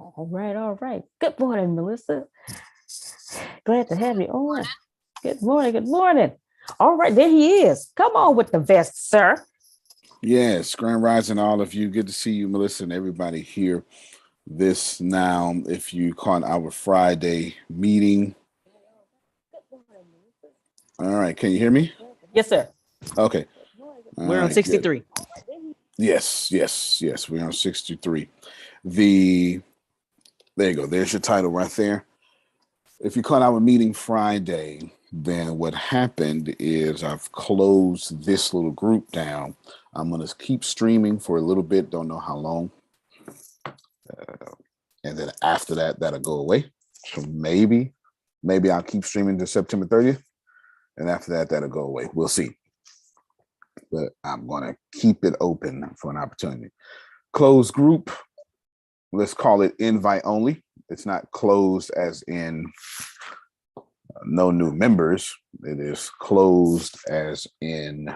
All right, all right. Good morning, Melissa. Glad to have you on. Good morning, good morning. All right, there he is. Come on with the vest, sir. Yes, Grand Rising, all of you. Good to see you, Melissa, and everybody here. This now, if you caught our Friday meeting. All right, can you hear me? Yes, sir. Okay. We're on 63. Good. Yes. We're on 63. There you go. There's your title right there. If you caught our meeting Friday, then what happened is I've closed this little group down. I'm going to keep streaming for a little bit. Don't know how long. And then after that, that'll go away. So maybe I'll keep streaming to September 30th. And after that, that'll go away. We'll see. But I'm going to keep it open for an opportunity. Closed group. Let's call it invite only. It's not closed as in no new members. It is closed as in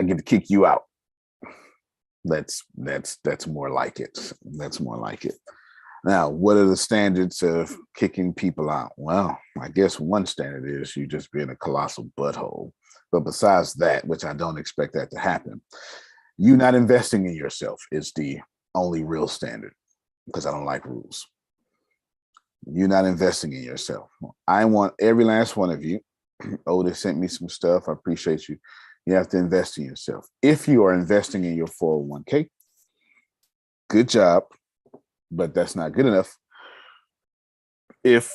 I get to kick you out. That's more like it. That's more like it. Now, what are the standards of kicking people out? Well, I guess one standard is you just being a colossal butthole. But besides that, which I don't expect that to happen, you not investing in yourself is the only real standard because I don't like rules. You're not investing in yourself. I want every last one of you. Otis sent me some stuff. I appreciate you. You have to invest in yourself. If you are investing in your 401k, good job, but that's not good enough if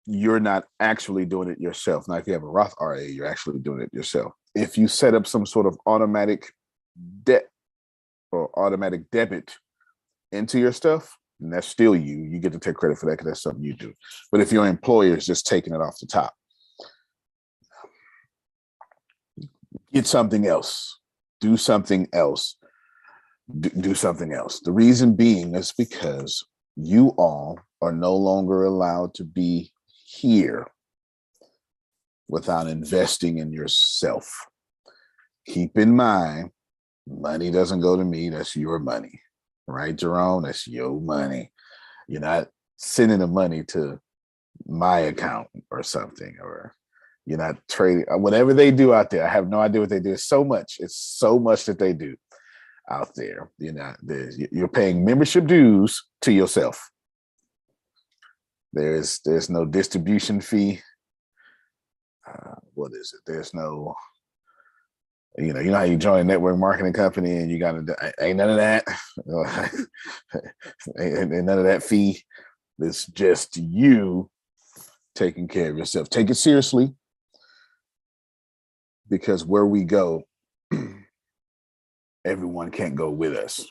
you're not actually doing it yourself. Now, if you have a Roth RA, you're actually doing it yourself. If you set up some sort of automatic debt or automatic debit into your stuff, and that's still you. You get to take credit for that because that's something you do. But if your employer is just taking it off the top, get something else. Do something else. Do something else. The reason being is because you all are no longer allowed to be here without investing in yourself. Keep in mind, money doesn't go to me. That's your money. Right, Jerome? That's your money. You're not sending the money to my account or something, or you're not trading. Whatever they do out there, I have no idea what they do. It's so much that they do out there. You're paying membership dues to yourself. There's no distribution fee. What is it? There's no. You know how you join a network marketing company and you got to, ain't none of that. ain't none of that fee. It's just you taking care of yourself. Take it seriously because where we go, everyone can't go with us.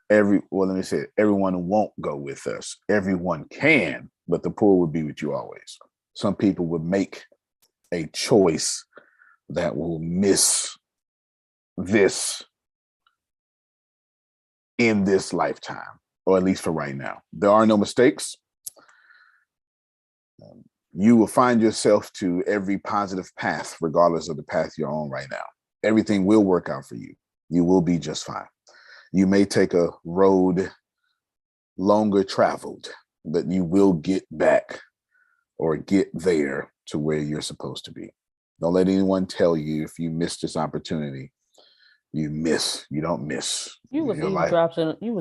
Everyone won't go with us. Everyone can, but the poor would be with you always. Some people would make a choice that will miss this in this lifetime, or at least for right now. There are no mistakes. You will find yourself to every positive path, regardless of the path you're on right now. Everything will work out for you. You will be just fine. You may take a road longer traveled, but you will get back or get there to where you're supposed to be. Don't let anyone tell you if you miss this opportunity, you miss. You don't miss. You was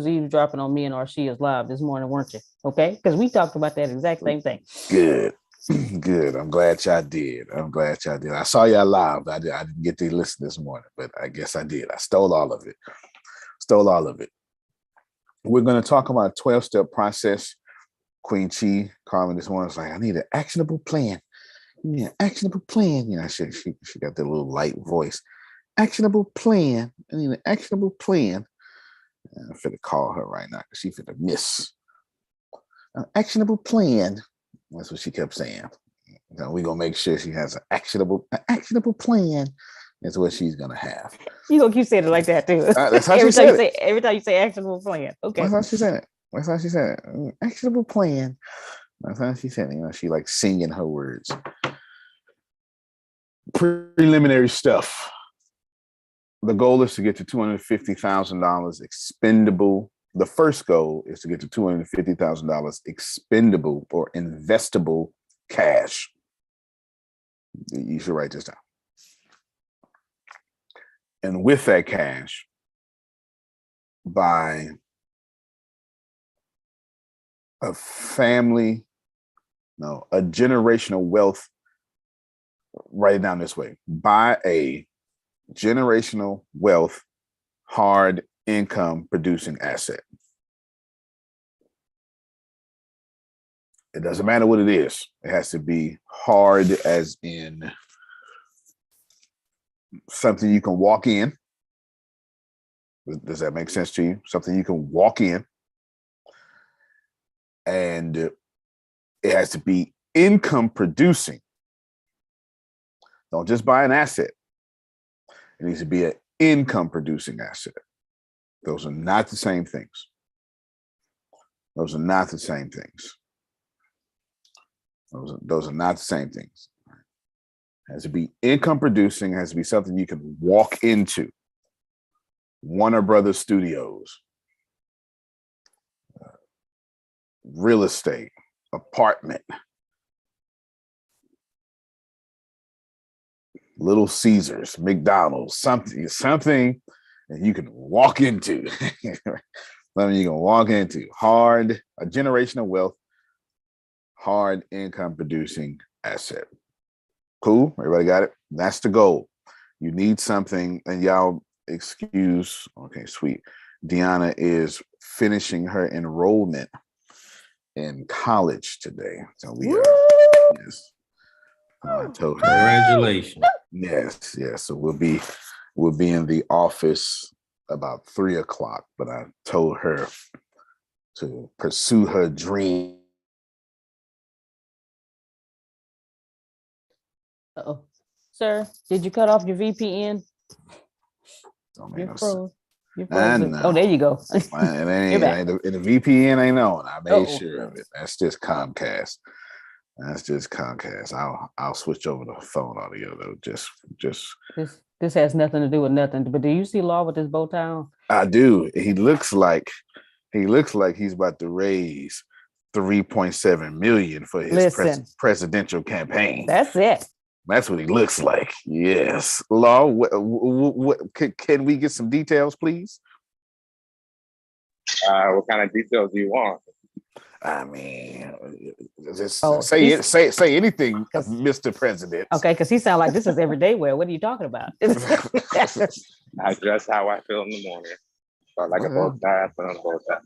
eavesdropping on me and Arshia's live this morning, weren't you? Okay, because we talked about that exact same thing. Good. I'm glad y'all did. I saw y'all live. I didn't get to listen this morning, but I guess I did. I stole all of it. We're going to talk about a 12-step process. Queen Chi called me this morning. Was like, I need an actionable plan. Yeah, actionable plan. You know, she got that little light voice. Actionable plan. I need an actionable plan. I'm finna call her right now because she finna miss. Actionable plan. That's what she kept saying. We're gonna make sure she has an actionable plan. That's what she's gonna have. You gonna keep saying it like that too. That's how she said it. Every time you say actionable plan. Okay. That's how she said it. Actionable plan. That's how she said it. You know, she like singing her words. Preliminary stuff. The goal is to get to $250,000 expendable the first goal is to get to $250,000 expendable or investable cash. You should write this down. And with that cash, buy a generational wealth. Write it down this way. Buy a generational wealth, hard income producing asset. It doesn't matter what it is. It has to be hard as in something you can walk in. Does that make sense to you? Something you can walk in. And it has to be income producing. Don't just buy an asset. It needs to be an income producing asset. Those are not the same things. Those are not the same things. Those are not the same things. It has to be income producing. It has to be something you can walk into. Warner Brothers Studios, real estate, apartment, Little Caesars, McDonald's, something that you can walk into. Something you can walk into. Hard, a generational wealth, hard income producing asset. Cool? Everybody got it? That's the goal. You need something, and y'all excuse, okay, sweet. Deanna is finishing her enrollment in college today. So we are, yes. I told her. Congratulations. Yes. So we'll be in the office about 3:00, but I told her to pursue her dream. Uh-oh. Sir, did you cut off your VPN? You're frozen. Oh, there you go. You're back. And the VPN ain't on. I made sure of it. That's just Comcast. I'll switch over the phone audio though. Just this has nothing to do with nothing. But do you see Law with his bow tie on? I do. He looks like he's about to raise $3.7 million for his presidential campaign. That's it. That's what he looks like. Yes. Law, what can we get some details, please? What kind of details do you want? I mean, just say anything, Mr. President. Okay, because he sounds like this is everyday wear. What are you talking about? I dress how I feel in the morning. So like a bow tie, I put on a bow tie.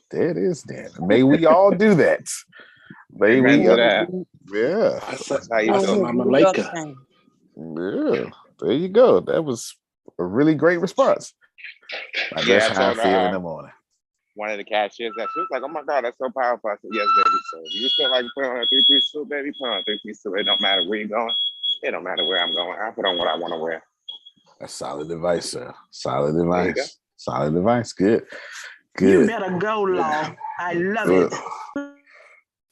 There it is, Dan. May we all do that. May we do that. Yeah. That's how you feel, Mama Laker. Yeah. There you go. That was a really great response. That's how I feel in the morning. One of the cashiers, she was like, "Oh my God, that's so powerful." I said, "Yes, baby. So if you feel like putting on a 3-piece suit, baby, put on a 3-piece suit. It don't matter where you're going. It don't matter where I'm going. I put on what I want to wear." That's solid advice, sir. Solid advice. Solid advice. Good. You better go, Law. I love it.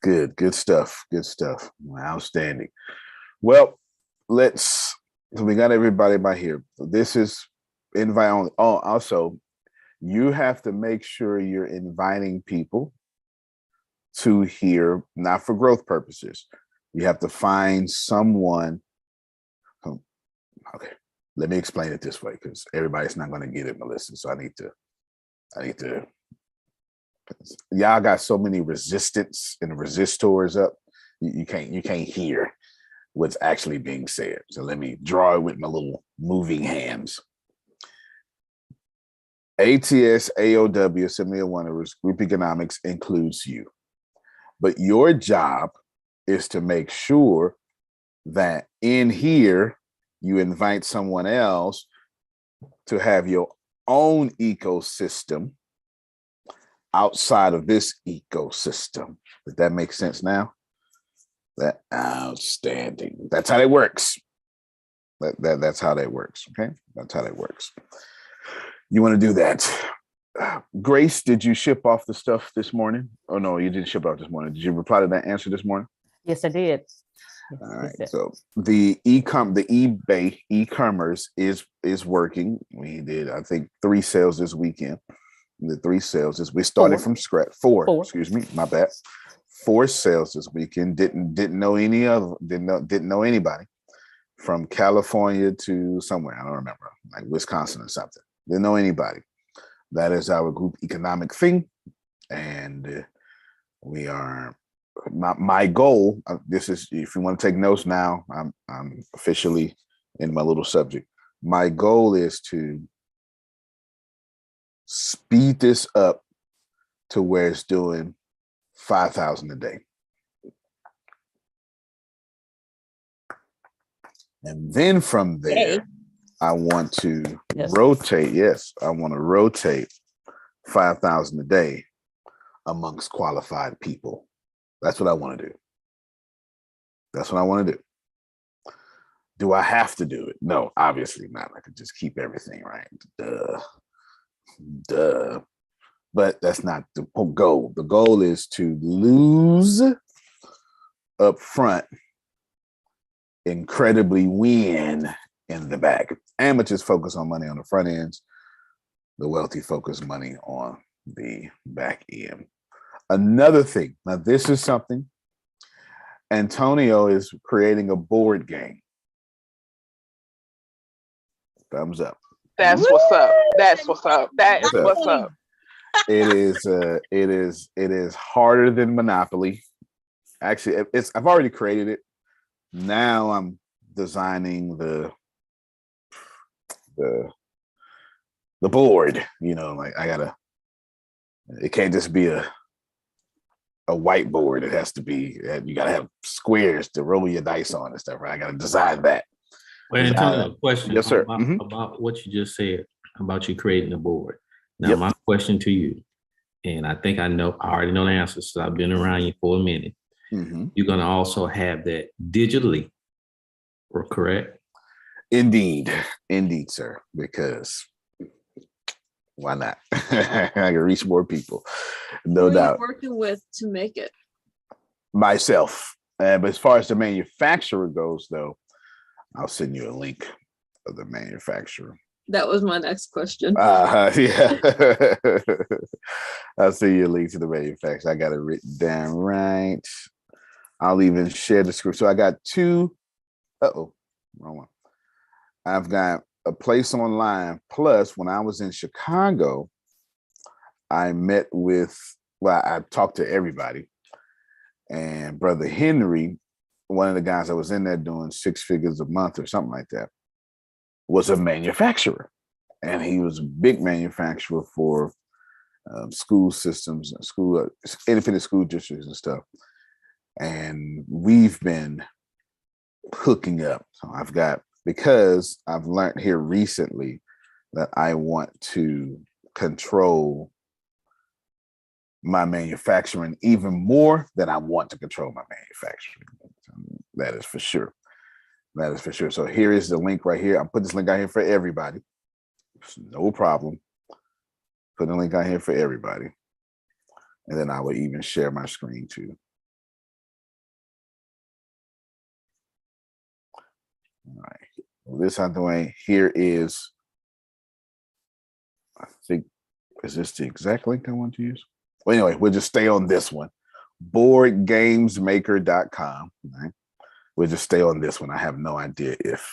Good stuff. Outstanding. Well, we got everybody by here. This is invite only. Oh, also, you have to make sure you're inviting people to here, not for growth purposes. You have to find someone. Okay, let me explain it this way because everybody's not going to get it, Melissa. So I need to. Y'all got so many resistance and resistors up. You can't hear what's actually being said. So let me draw it with my little moving hands. ATS-AoW, Assembly of Wonders, Group Economics includes you. But your job is to make sure that in here, you invite someone else to have your own ecosystem outside of this ecosystem. Does that make sense now? That outstanding. That's how that works. That's how that works. Okay, that's how that works. You want to do that. Grace, did you ship off the stuff this morning? Oh no, you didn't ship off this morning. Did you reply to that answer this morning? Yes, I did. All right. So the eBay e-commerce is working. We did, I think, 3 sales this weekend. The 3 sales this we started from scratch. 4, excuse me, my bad. 4 sales this weekend. Didn't know any other. Didn't know anybody from California to somewhere. I don't remember, like Wisconsin or something. Didn't know anybody. That is our group economic thing, and we are. My goal. This is if you want to take notes now. I'm officially in my little subject. My goal is to speed this up to where it's doing 5,000 a day. And then from there, I want to rotate. Yes, I want to rotate 5,000 a day amongst qualified people. That's what I want to do. That's what I want to do. Do I have to do it? No, obviously not. I could just keep everything, right? Duh. But that's not the goal. The goal is to lose up front, incredibly win in the back. Amateurs focus on money on the front ends. The wealthy focus money on the back end. Another thing. Now, this is something. Antonio is creating a board game. Thumbs up. That's what's up. That's what's up. That is what's up. It is harder than Monopoly. Actually, I've already created it. Now I'm designing the board. You know, like it can't just be a whiteboard. It has to be, you gotta have squares to roll your dice on and stuff, right? I gotta design that. Well, Antonio, question. Yes, sir. About what you just said about you creating a board. Now, my question to you, and I think I already know the answer, so I've been around you for a minute. You're going to also have that digitally, correct? Indeed, sir, because why not? I can reach more people, no doubt. Who are you working with to make it? Myself. But as far as the manufacturer goes, though, I'll send you a link of the manufacturer. That was my next question. Yeah. I'll send you a link to the manufacturer. I got it written down right. I'll even share the screen. So I got 2. Wrong one. I've got a place online. Plus, when I was in Chicago, I talked to everybody. And Brother Henry, one of the guys that was in there doing 6 figures a month or something like that, was a manufacturer. And he was a big manufacturer for school systems, independent school districts and stuff. And we've been hooking up. So because I've learned here recently that I want to control my manufacturing even more than I want to control my manufacturing. That is for sure. That is for sure. So here is the link right here. I'll put this link out here for everybody. No problem. Put the link out here for everybody. And then I will even share my screen too. All right. Well, this out the way. Here is, I think, is this the exact link I want to use? Well, anyway, we'll just stay on this one. Boardgamesmaker.com. Right? We'll just stay on this one. I have no idea if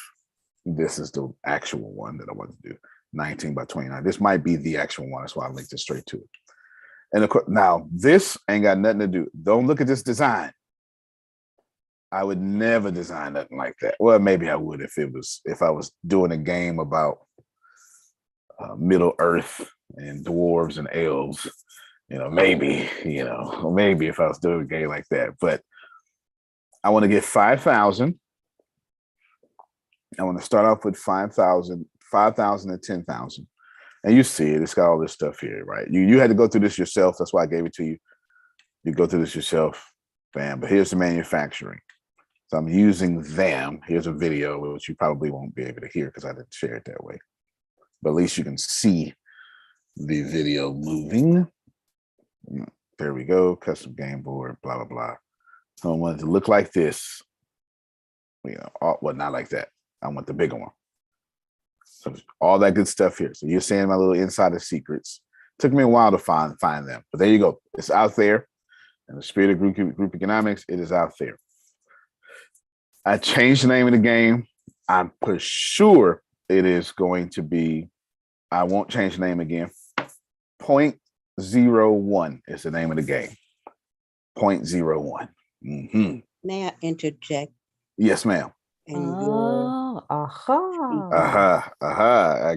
this is the actual one that I want to do. 19 by 29. This might be the actual one. That's why I linked it straight to it. And of course, now this ain't got nothing to do. Don't look at this design. I would never design nothing like that. Well, maybe I would if I was doing a game about Middle Earth and dwarves and elves. Maybe if I was doing a game like that. But I want to get 5,000. I want to start off with 5,000 and 10,000. And you see it. It's got all this stuff here, right? You had to go through this yourself. That's why I gave it to you. You go through this yourself. Bam. But here's the manufacturing. So I'm using them. Here's a video, which you probably won't be able to hear because I didn't share it that way. But at least you can see the video moving. There we go. Custom game board, blah, blah, blah. So I want it to look like this. Not like that. I want the bigger one. So all that good stuff here. So you're seeing my little insider secrets. Took me a while to find them, but there you go. It's out there. In the spirit of group economics, it is out there. I changed the name of the game. I'm for sure it is going to be, I won't change the name again. 0.01 is the name of the game. 0.01. Mm-hmm. May I interject? Yes, ma'am.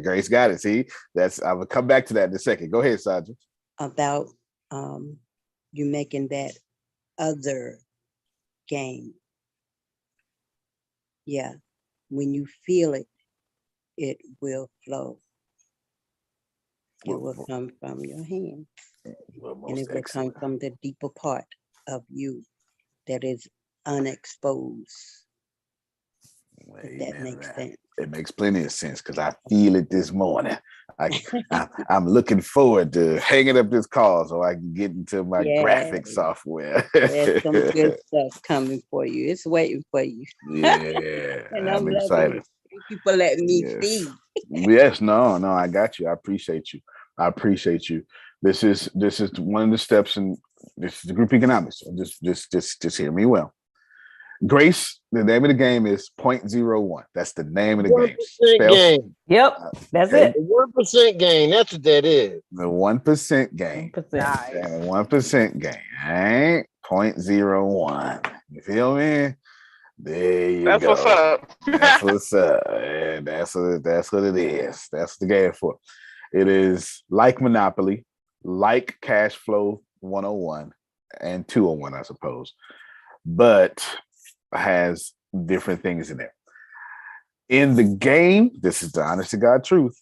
Grace got it. See, I will come back to that in a second. Go ahead, Saja. About you making that other game. Yeah, when you feel it, it will flow. It will come from your hand, and it will come from the deeper part of you that is unexposed. If that makes sense. It makes plenty of sense because I feel it this morning. I'm looking forward to hanging up this call so I can get into my graphic software. There's some good stuff coming for you. It's waiting for you. Yeah, and I'm excited. Thank you for letting me see. Yes, no, I got you. I appreciate you. This is one of the steps in this is the group economics. Just hear me well. Grace, the name of the game is 0.01. That's the name of the game. Game. Yep, that's it. The 1% game. That's what that is. The 1% game. 1%. Nice. The 1% game. All right. 0.01. You feel me? There you That's go. what's up. That's what's up. And that's what it is. That's the game for. It is like Monopoly, like Cash Flow 101 and 201, I suppose. But has different things in there. In the game, this is the honest to God truth.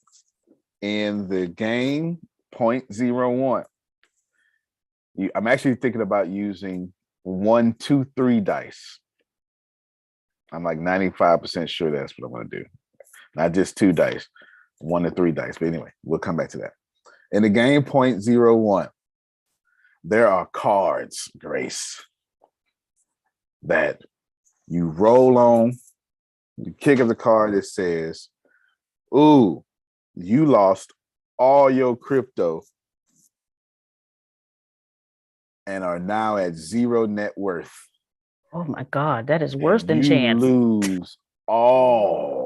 In the game 0.01, I'm actually thinking about using 1, 2, 3 dice. I'm like 95% sure that's what I'm going to do. Not just 2 dice, 1 to 3 dice. But anyway, we'll come back to that. In the game 0.01, there are cards, Grace, that you roll on, you kick up the card that says, ooh, you lost all your crypto and are now at 0 net worth. Oh my God, that is worse than chance. You lose all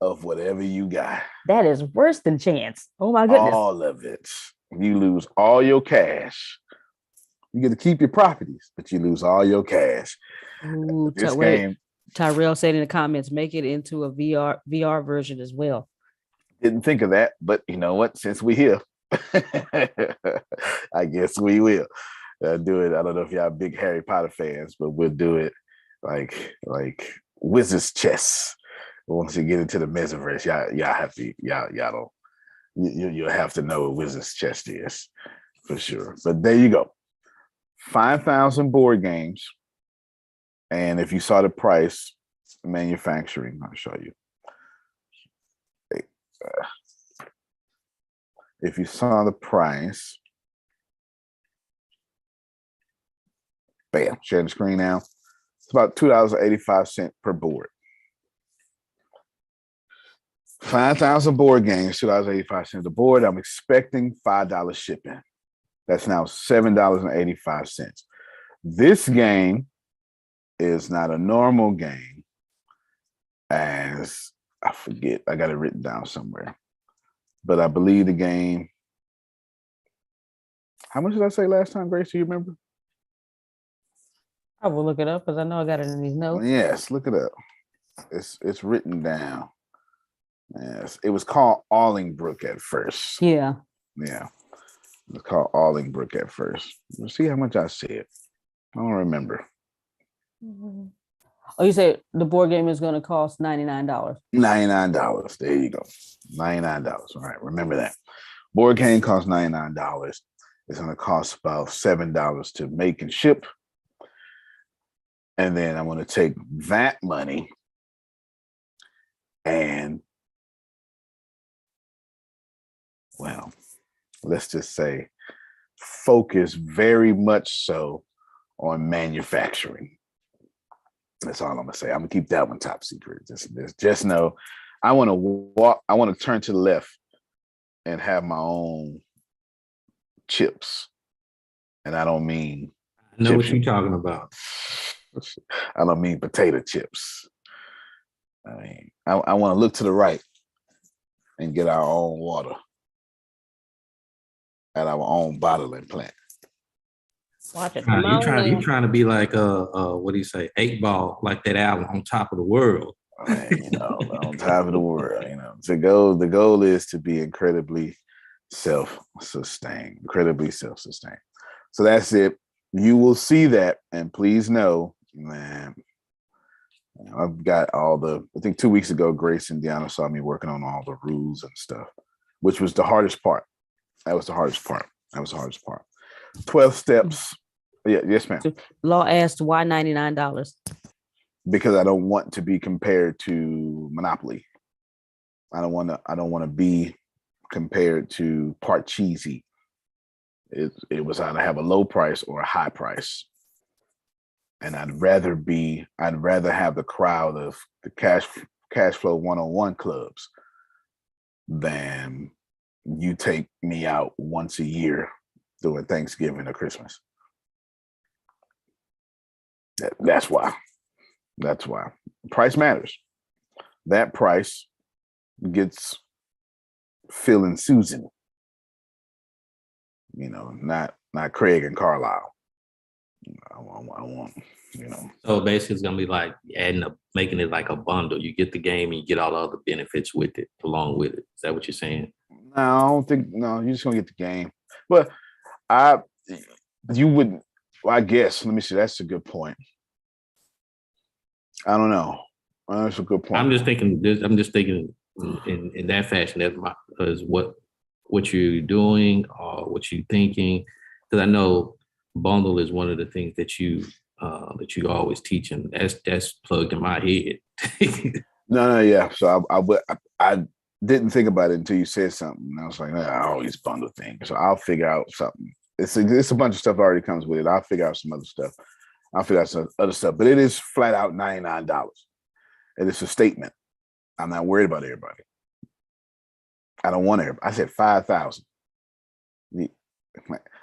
of whatever you got. That is worse than chance. Oh my goodness. All of it. You lose all your cash. You get to keep your properties, but you lose all your cash. Ooh, This game, Tyrell said in the comments, make it into a VR version as well. didn't think of that, but you know what? Since we're here, I guess we will do it. I don't know if y'all big Harry Potter fans, but we'll do it like Wizard's Chess. Once you get into the metaverse, you'll have to know what Wizard's Chess is for sure. But there you go. 5,000 board games. And if you saw the price, manufacturing, I'll show you. If you saw the price, bam, sharing the screen now. It's about $2.85 per board. 5,000 board games, $2.85 a board. I'm expecting $5 shipping. That's now $7.85. This game is not a normal game, as I forget, I got it written down somewhere. But I believe the game, how much did I say last time, Grace? Do you remember? I will look it up because I know I got it in these notes. Yes, look it up. It's written down. Yes, it was called Allingbrook at first. Yeah. Yeah, it was called Allingbrook at first. Let's see how much I said. I don't remember. Oh, you said the board game is going to cost $99. $99. There you go. $99. All right, remember that. Board game costs $99. It's going to cost about $7 to make and ship. And then I'm going to take that money and, well, let's just say focus very much so on manufacturing. That's all I'm gonna say. I'm gonna keep that one top secret. Just know I want to turn to the left and have my own chips. And I don't mean I know what chips. you're talking about. I don't mean potato chips. I mean, I want to look to the right and get our own water at our own bottling plant. Watch it. You trying to be like what do you say, 8-Ball, like that album, On Top of the World. On top of the world. The goal is to be incredibly self-sustained. So that's it. You will see that, and please know, man, I've got I think 2 weeks ago, Grace and Deanna saw me working on all the rules and stuff, which was the hardest part. That was the hardest part. 12 steps. Yeah, yes, ma'am. Law asked why $99? Because I don't want to be compared to Monopoly. I don't want to be compared to Parcheesi. It was either have a low price or a high price. And I'd rather have the crowd of the cash flow 101 clubs than you take me out once a year during Thanksgiving or Christmas. That's why. Price matters. That price gets Phil and Susan. Not Craig and Carlisle. I want. So basically, it's gonna be like making it like a bundle. You get the game and you get all the other benefits with it, along with it. Is that what you're saying? No, I don't think. No, you're just gonna get the game. But I guess. Let me see. That's a good point. I don't know. That's a good point. I'm just thinking in that fashion. Is what you're doing or what you're thinking. Because I know bundle is one of the things that you always teach, and that's plugged in my head. Yeah. So I didn't think about it until you said something. And I was like, I always bundle things. So I'll figure out something. It's a bunch of stuff that already comes with it. I'll figure out some other stuff. But it is flat out $99. And it's a statement. I'm not worried about everybody. I don't want everybody. I said 5,000.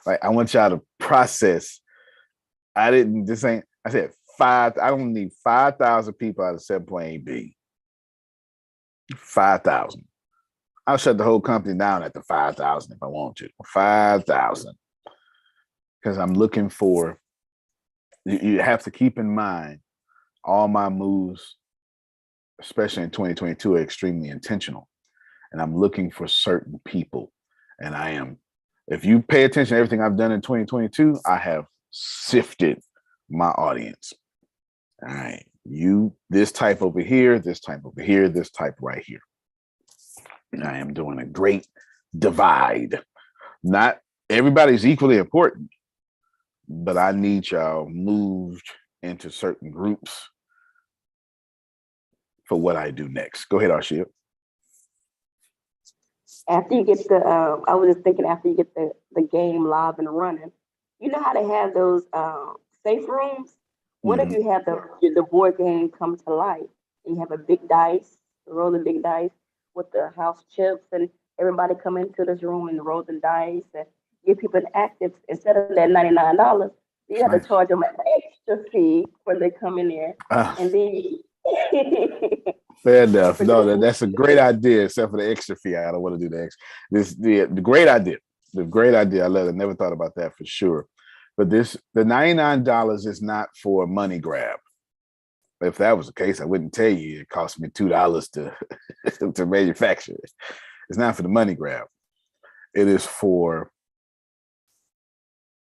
Like I want y'all to process. I said 5. I don't need 5,000 people out of 7.8 billion. 5,000. I'll shut the whole company down at the 5,000 if I want to. 5,000. Because I'm looking for. You have to keep in mind all my moves, especially in 2022, are extremely intentional. And I'm looking for certain people. And I am. If you pay attention to everything I've done in 2022, I have sifted my audience. All right. This type over here, this type over here, this type right here. And I am doing a great divide. Not everybody's equally important, but I need y'all moved into certain groups for what I do next. Go ahead, Arshia. After you get I was just thinking after you get the game live and running, you know how they have those safe rooms? What if you have the board game come to life and you have a big dice, roll the big dice with the house chips, and everybody come into this room and roll the dice and give people an active instead of that $99, you have to charge them an extra fee when they come in there, and then. Fair enough. No, that's a great idea, except for the extra fee. I don't want to do the extra. The great idea. The great idea. I love it. Never thought about that for sure. But the $99 is not for a money grab. If that was the case, I wouldn't tell you it cost me $2 to manufacture it. It's not for the money grab. It is for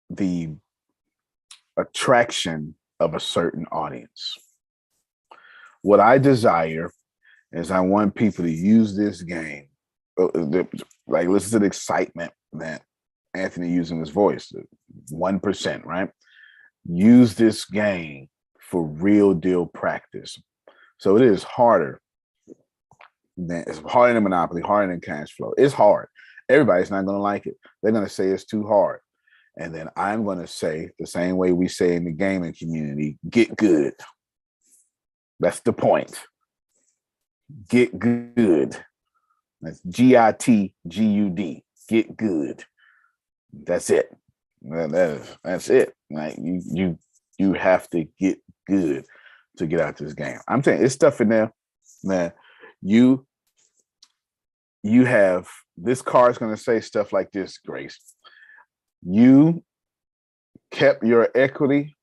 the attraction of a certain audience. What I desire is I want people to use this game, like listen to the excitement that Anthony used in his voice, 1%, right? Use this game for real deal practice. So it is harder than Monopoly, harder than cash flow. It's hard. Everybody's not going to like it. They're going to say it's too hard. And then I'm going to say the same way we say in the gaming community, get good. That's the point. Get good. That's GITGUD. Get good. That's it. That's it. Like you have to get good to get out this game. I'm telling you, it's stuff in there, man. You have this card's gonna say stuff like this, Grace. You kept your equity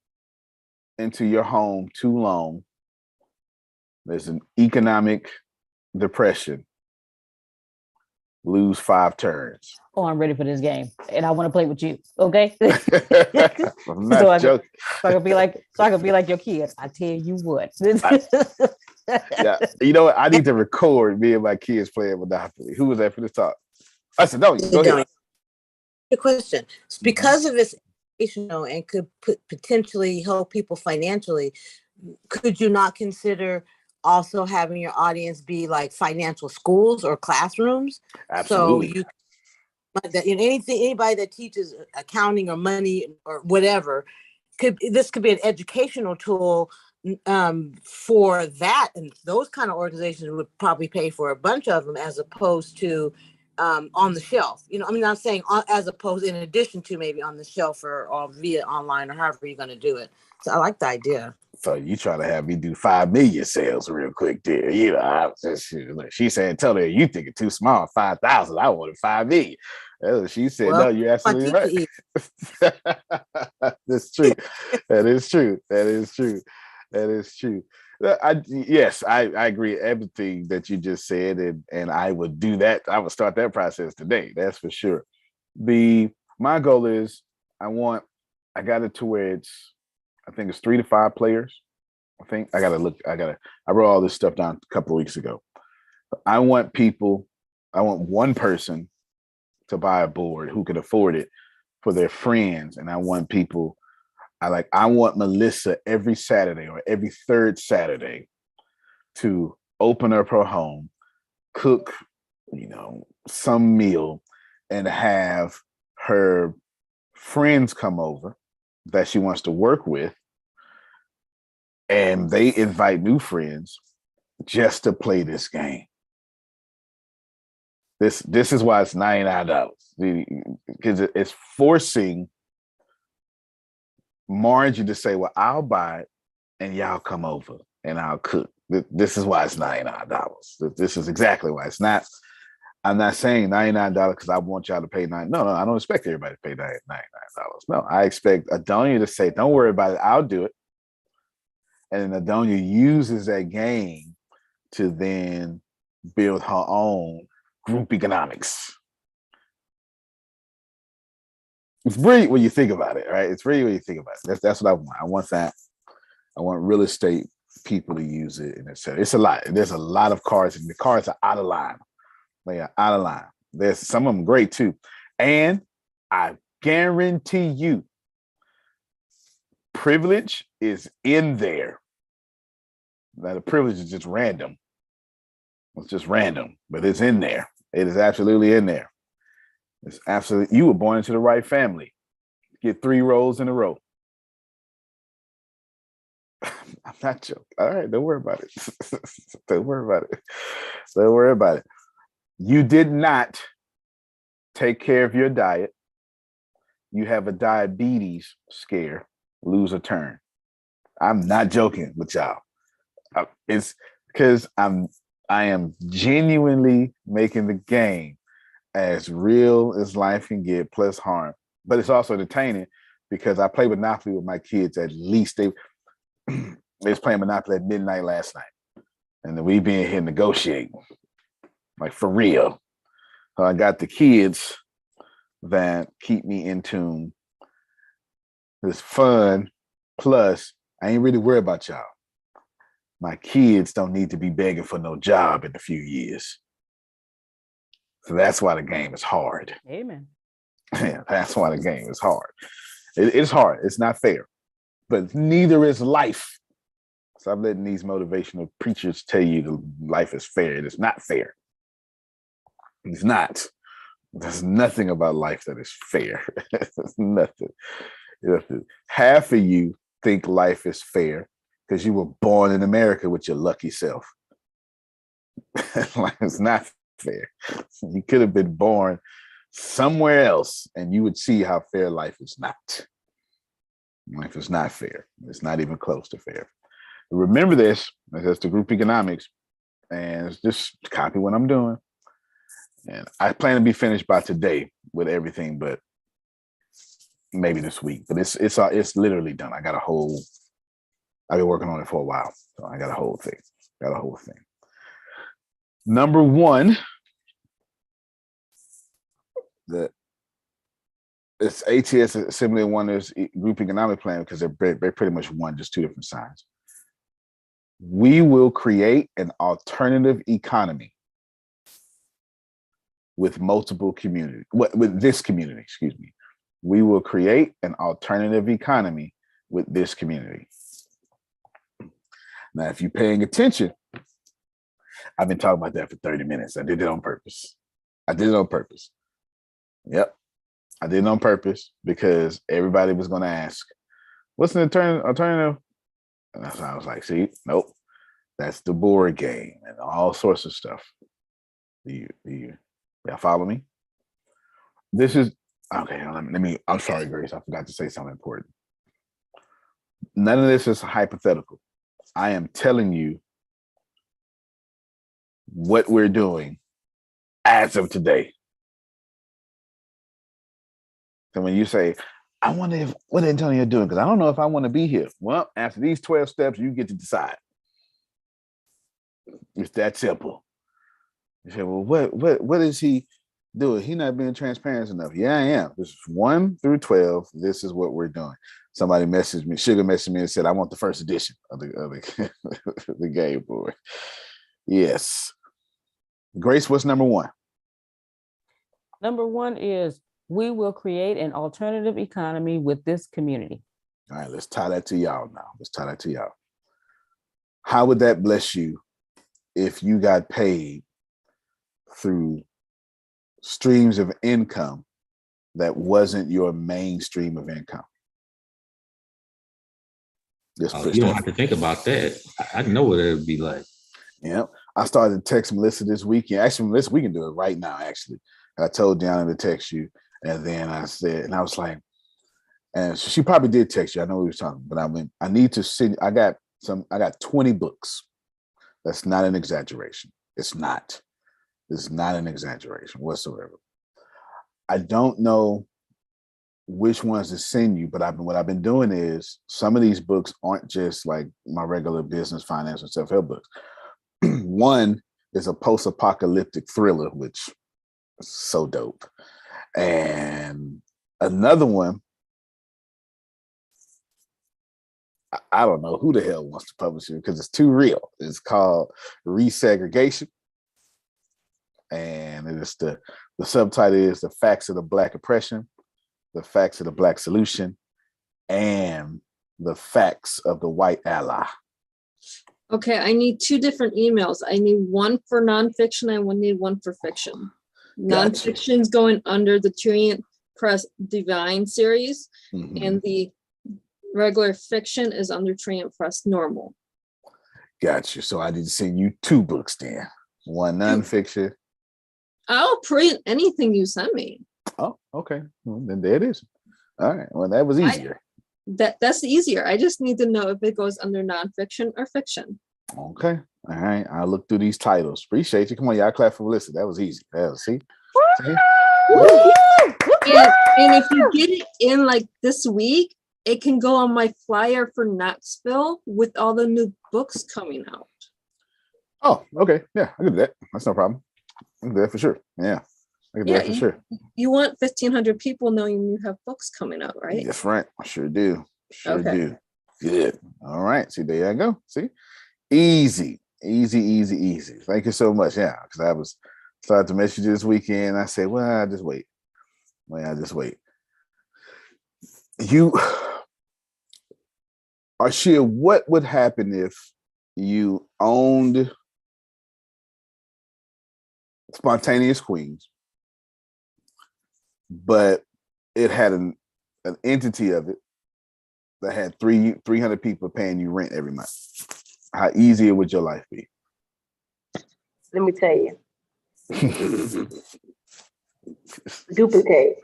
into your home too long. There's an economic depression. Lose 5 turns. Oh, I'm ready for this game, and I want to play with you. Okay. I'm not joking. So I could be like your kid. I tell you what. Yeah, you know what? I need to record me and my kids playing Monopoly. Who was that for this talk? I said, no, go ahead. The question, because of its educational and could potentially help people financially, could you not consider also having your audience be like financial schools or classrooms? Absolutely. So you, anybody that teaches accounting or money or whatever, this could be an educational tool for that, and those kind of organizations would probably pay for a bunch of them as opposed to on the shelf. I mean, I'm saying as opposed, in addition to maybe on the shelf or via online or however you're going to do it. So I like the idea. So you trying to have me do 5 million sales real quick there? I was just, she said, tell her you think it's too small. 5,000. I wanted 5 million. She said, well, no, you're absolutely right. That's true. That is true. That is true. That is true. Yes, I agree everything that you just said, and I would do that. I would start that process today. That's for sure. My goal is I got it to where I think it's 3 to 5 players. I wrote all this stuff down a couple of weeks ago. I want one person to buy a board who can afford it for their friends. And I want Melissa every Saturday or every 3rd Saturday to open up her home, cook, some meal, and have her friends come over that she wants to work with. And they invite new friends just to play this game. This is why it's $99, because it's forcing Margie to say, well, I'll buy it and y'all come over and I'll cook. This is why it's $99. This is exactly why it's not. I'm not saying $99 because I want y'all to pay $99. No, I don't expect everybody to pay $99. No, I expect Adonia to say, don't worry about it, I'll do it. And then Adonia uses that game to then build her own group economics. It's brilliant when you think about it, right? It's brilliant when you think about it. That's what I want. I want that. I want real estate people to use it, and it's a lot. There's a lot of cards, and the cards are out of line. They are out of line. There's some of them great too, and I guarantee you, privilege is in there. Now the privilege is just random. It's just random, but it's in there. It is absolutely in there. It's absolutely. You were born into the right family. Get 3 rolls in a row. I'm not joking. All right, don't worry about it. Don't worry about it. Don't worry about it. You did not take care of your diet. You have a diabetes scare. Lose a turn. I'm not joking with y'all. It's because I am genuinely making the game as real as life can get, plus harm. But it's also entertaining because I play Monopoly with my kids. At least they was playing Monopoly at midnight last night, and then we been here negotiating, like for real. So I got the kids that keep me in tune. It's fun. Plus, I ain't really worried about y'all. My kids don't need to be begging for no job in a few years. So that's why the game is hard. Amen. Yeah, that's why the game is hard. It's hard. It's not fair. But neither is life. So I'm letting these motivational preachers tell you that life is fair. It is not fair. It's not. There's nothing about life that is fair. There's nothing. Half of you think life is fair because you were born in America with your lucky self. Life is not fair. You could have been born somewhere else and you would see how fair life is not. Life is not fair. It's not even close to fair. Remember this, that's the group economics, and just copy what I'm doing. And I plan to be finished by today with everything, but maybe this week. But it's literally done. I've been working on it for a while. So I got a whole thing. Number one, it's ATS Assembly of Wonders Group Economic Plan because they're pretty much one, just two different signs. We will create an alternative economy with multiple communities, with this community, excuse me. We will create an alternative economy with this community. Now, if you're paying attention, I've been talking about that for 30 minutes. I did it on purpose. Yep. I did it on purpose because everybody was going to ask, what's an alternative? And that's why I was like, see, nope, that's the board game and all sorts of stuff. Y'all follow me? This is, okay, I'm sorry, Grace, I forgot to say something important. None of this is hypothetical. I am telling you what we're doing as of today. So when you say, I wonder if what Antonio doing, because I don't know if I want to be here. Well, after these 12 steps, you get to decide. It's that simple. You say, well, what is he doing? He not being transparent enough. Yeah, I am. This is 1 through 12. This is what we're doing. Somebody messaged me, Sugar messaged me and said, I want the first edition of the the game board. Yes. Grace, what's number one? Number one is we will create an alternative economy with this community. All right, let's tie that to y'all now. How would that bless you if you got paid through streams of income that wasn't your main stream of income? You don't have to think about that. I know what it would be like. Yeah, I started to text Melissa this weekend. Actually, Melissa, we can do it right now, actually. I told Deanna to text you, and then I said, and I was like, and she probably did text you. I know we were talking, but I need to send, I got 20 books. That's not an exaggeration. It's not an exaggeration whatsoever. I don't know which ones to send you, but what I've been doing is some of these books aren't just like my regular business, finance, and self-help books. One is a post-apocalyptic thriller, which is so dope. And another one, I don't know who the hell wants to publish it because it's too real. It's called Resegregation. And it is the subtitle is The Facts of the Black Oppression, The Facts of the Black Solution, and The Facts of the White Ally. Okay, I need 2 different emails. I need one for nonfiction. I need one for fiction. Gotcha. Nonfiction's going under the Turian Press Divine series, and the regular fiction is under Turian Press Normal. Gotcha. So I need to send you 2 books then. One nonfiction. I'll print anything you send me. Oh, okay. Well, then there it is. All right. Well, that was easier. That's easier. I just need to know if it goes under nonfiction or fiction. Okay. All right. I'll look through these titles. Appreciate you. Come on, y'all clap for Melissa. That was easy. See? And if you get it in like this week, it can go on my flyer for Knoxville with all the new books coming out. Oh, okay. Yeah, I can do that. That's no problem. I can do that for sure. Yeah. I can do that for sure. You want 1,500 people knowing you have books coming out, right? That's right. I sure do. Sure do. Good. All right. See, there you go. See? Easy. Thank you so much. Yeah. Because I was started to message you this weekend. I said, well, I'll just wait. You, Arshia, what would happen if you owned Spontaneous Queens, but it had an entity of it that had 300 people paying you rent every month? How easier would your life be? Let me tell you, Duplicate.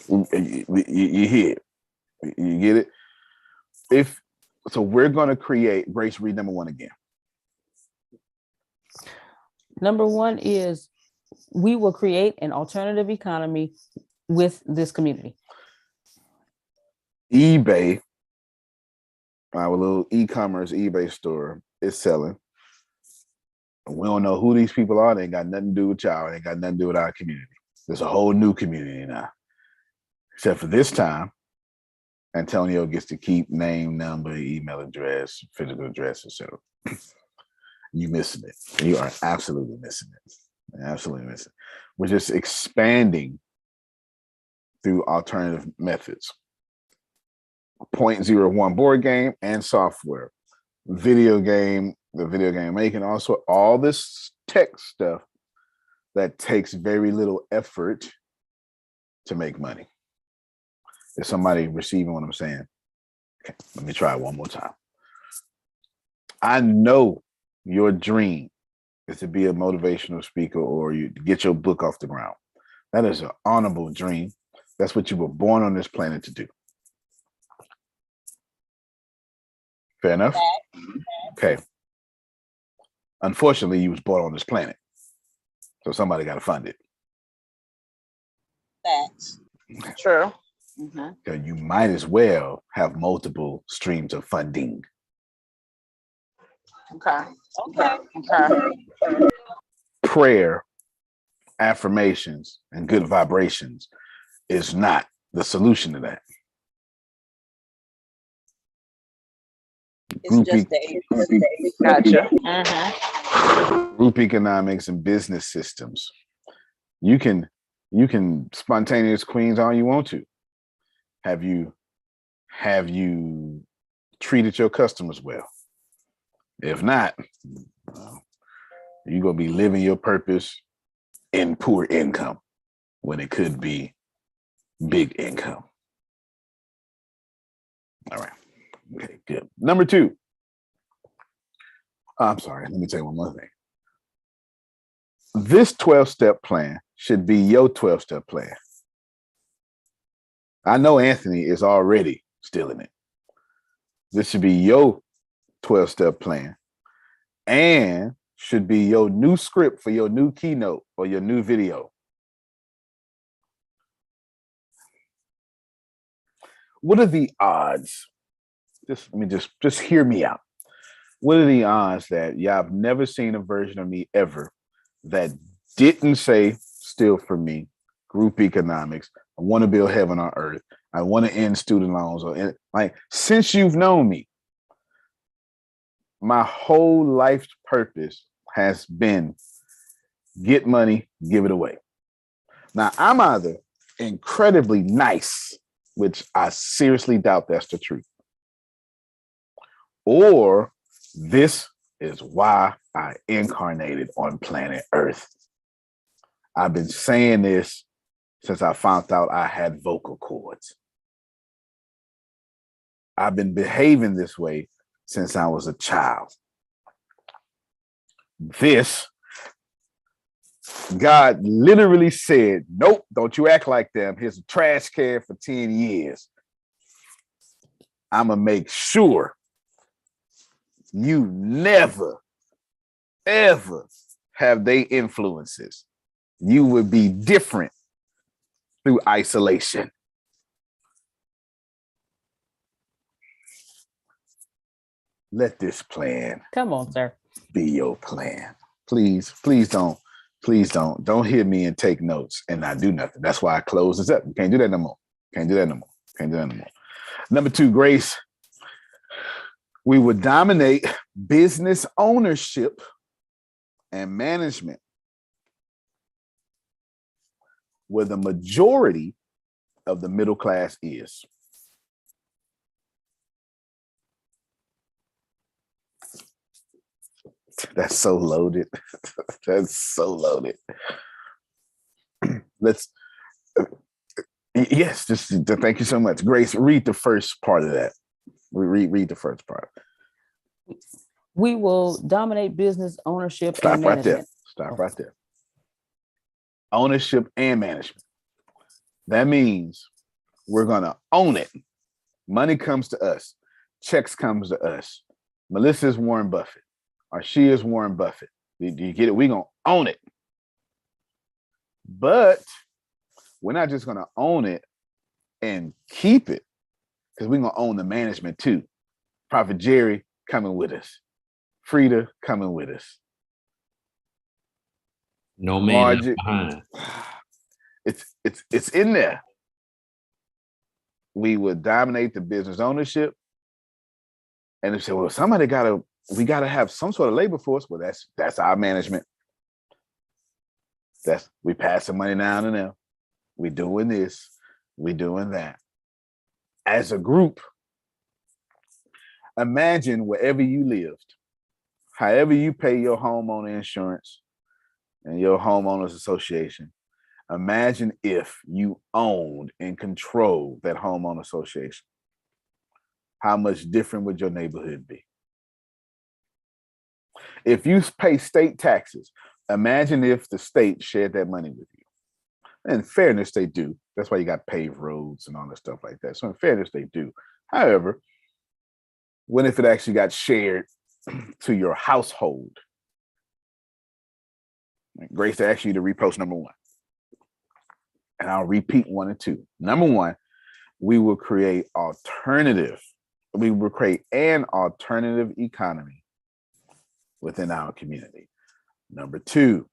You hear it. You get it? So we're going to create, Grace, read number 1 again. Number 1 is we will create an alternative economy with this community. eBay, our little e-commerce eBay store, is selling. We don't know who these people are. They ain't got nothing to do with y'all. They ain't got nothing to do with our community. There's a whole new community now. Except for this time, Antonio gets to keep name, number, email address, physical address, etc. You missing it. You are absolutely missing it. Absolutely missing it. We're just expanding through alternative methods. 0.01 board game and software. Video game, the video game making, also all this tech stuff that takes very little effort to make money. Is somebody receiving what I'm saying? Okay, let me try it one more time. I know your dream is to be a motivational speaker or you get your book off the ground. That is an honorable dream. That's what you were born on this planet to do. Fair enough? Okay. Unfortunately, you was born on this planet. So somebody got to fund it. That's true. So you might as well have multiple streams of funding. Okay. Prayer, affirmations, and good vibrations is not the solution to that. Gotcha. Group economics and business systems. You can spontaneous queens all you want to. Have you treated your customers well? If not, you're gonna be living your purpose in poor income when it could be big income. All right. Okay, good. Number 2. I'm sorry, let me tell you one more thing. This 12-step plan should be your 12-step plan. I know Anthony is already stealing it. This should be your 12-step plan and should be your new script for your new keynote or your new video. What are the odds? Just hear me out. What are the odds that y'all have never seen a version of me ever that didn't say steal from me, group economics, I want to build heaven on earth, I want to end student loans, or like since you've known me, my whole life's purpose has been get money, give it away. Now I'm either incredibly nice, which I seriously doubt that's the truth, or this is why I incarnated on planet Earth. I've been saying this since I found out I had vocal cords. I've been behaving this way since I was a child. This, God literally said, nope, don't you act like them. Here's a trash can for 10 years. I'm going to make sure you never, ever have they influences. You would be different through isolation. Let this plan, come on, sir, be your plan. Please don't hit me and take notes and not do nothing. That's why I close this up. You can't do that no more. Number 2, Grace. We would dominate business ownership and management, where the majority of the middle class is. That's so loaded. That's so loaded. Yes, thank you so much. Grace, read the first part of that. Read the first part. We will dominate business ownership Stop and right management. there. Stop right there. ownership and management. That means we're going to own it. Money comes to us. Checks comes to us. Melissa's Warren Buffett. Arshia's Warren Buffett. Do you get it? We're going to own it. But we're not just going to own it and keep it, because we're going to own the management too. Prophet Jerry coming with us. Frida coming with us. No man left behind. It's in there. We would dominate the business ownership. And they say, well, we gotta have some sort of labor force. Well, that's our management. We pass the money down to them. We doing this, we doing that. As a group, imagine wherever you lived, however you pay your homeowner insurance and your homeowners association, imagine if you owned and controlled that homeowner association. How much different would your neighborhood be? If you pay state taxes, imagine if the state shared that money with you. In fairness, they do. That's why you got paved roads and all that stuff like that. So in fairness, they do. However, what if it actually got shared to your household? Grace, to ask you to repost number 1. And I'll repeat 1 and 2. Number 1, we will create an alternative economy within our community. Number 2,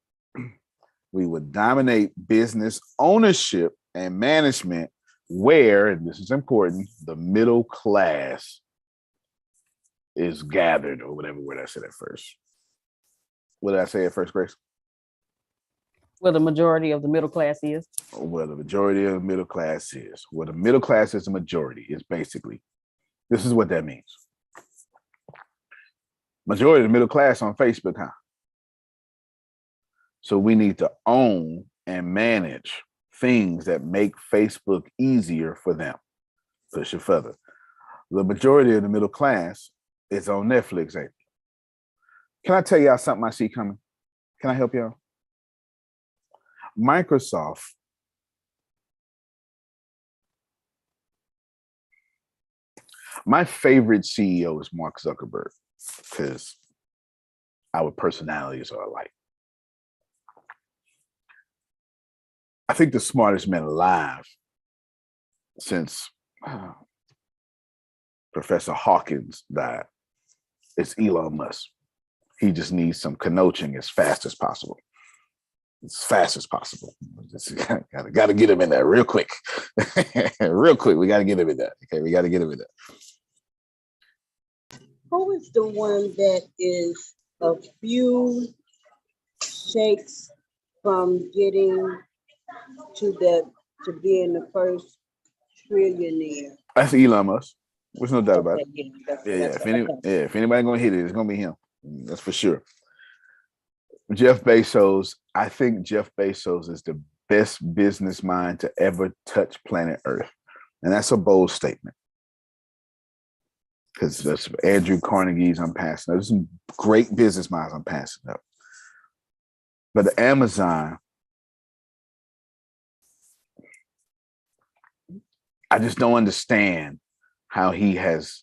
we would dominate business ownership and management where, and this is important, the middle class is gathered, or whatever word I said at first. What did I say at first, Grace? Where the majority of the middle class is. Where the majority of the middle class is. Where the middle class is the majority is basically, this is what that means. Majority of the middle class on Facebook, huh? So we need to own and manage things that make Facebook easier for them. Push it further. The majority of the middle class is on Netflix, ain't it? Can I tell y'all something I see coming? Can I help y'all? Microsoft my favorite CEO is Mark Zuckerberg because our personalities are alike. I think the smartest man alive since Professor Hawkins died is Elon Musk. He just needs some coaching as fast as possible. As fast as possible. Just gotta get him in there real quick. Real quick, we gotta get him in there. Okay, we gotta get him in there. Who is the one that is a few shakes from getting to being the first trillionaire? That's Elon Musk. There's no doubt about it. If anybody gonna hit it, it's gonna be him. That's for sure. Jeff Bezos, I think Jeff Bezos is the best business mind to ever touch planet Earth. And that's a bold statement. Because that's Andrew Carnegie's I'm passing up. There's some great business minds I'm passing up. But Amazon, I just don't understand how he has.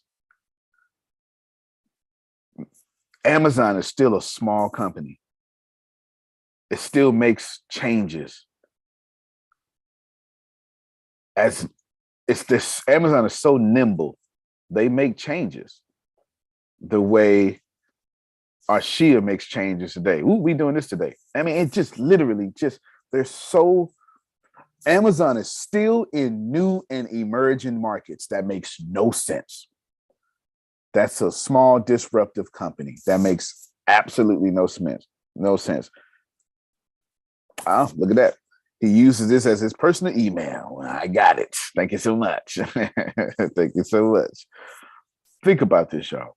Amazon is still a small company. It still makes changes. As it's this, Amazon is so nimble. They make changes the way Arshia makes changes today. Ooh, we doing this today. I mean, it just literally they're so, Amazon is still in new and emerging markets. That makes no sense. That's a small disruptive company. That makes absolutely no sense. No sense. Oh, look at that. He uses this as his personal email. I got it. Thank you so much. Thank you so much. Think about this, y'all.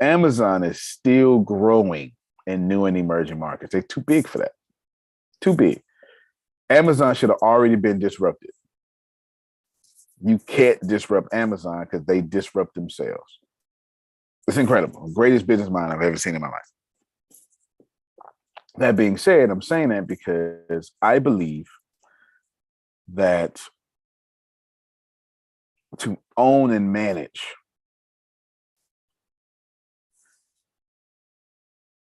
Amazon is still growing in new and emerging markets. They're too big for that. Too big. Amazon should have already been disrupted. You can't disrupt Amazon because they disrupt themselves. It's incredible. Greatest business mind I've ever seen in my life. That being said, I'm saying that because I believe that to own and manage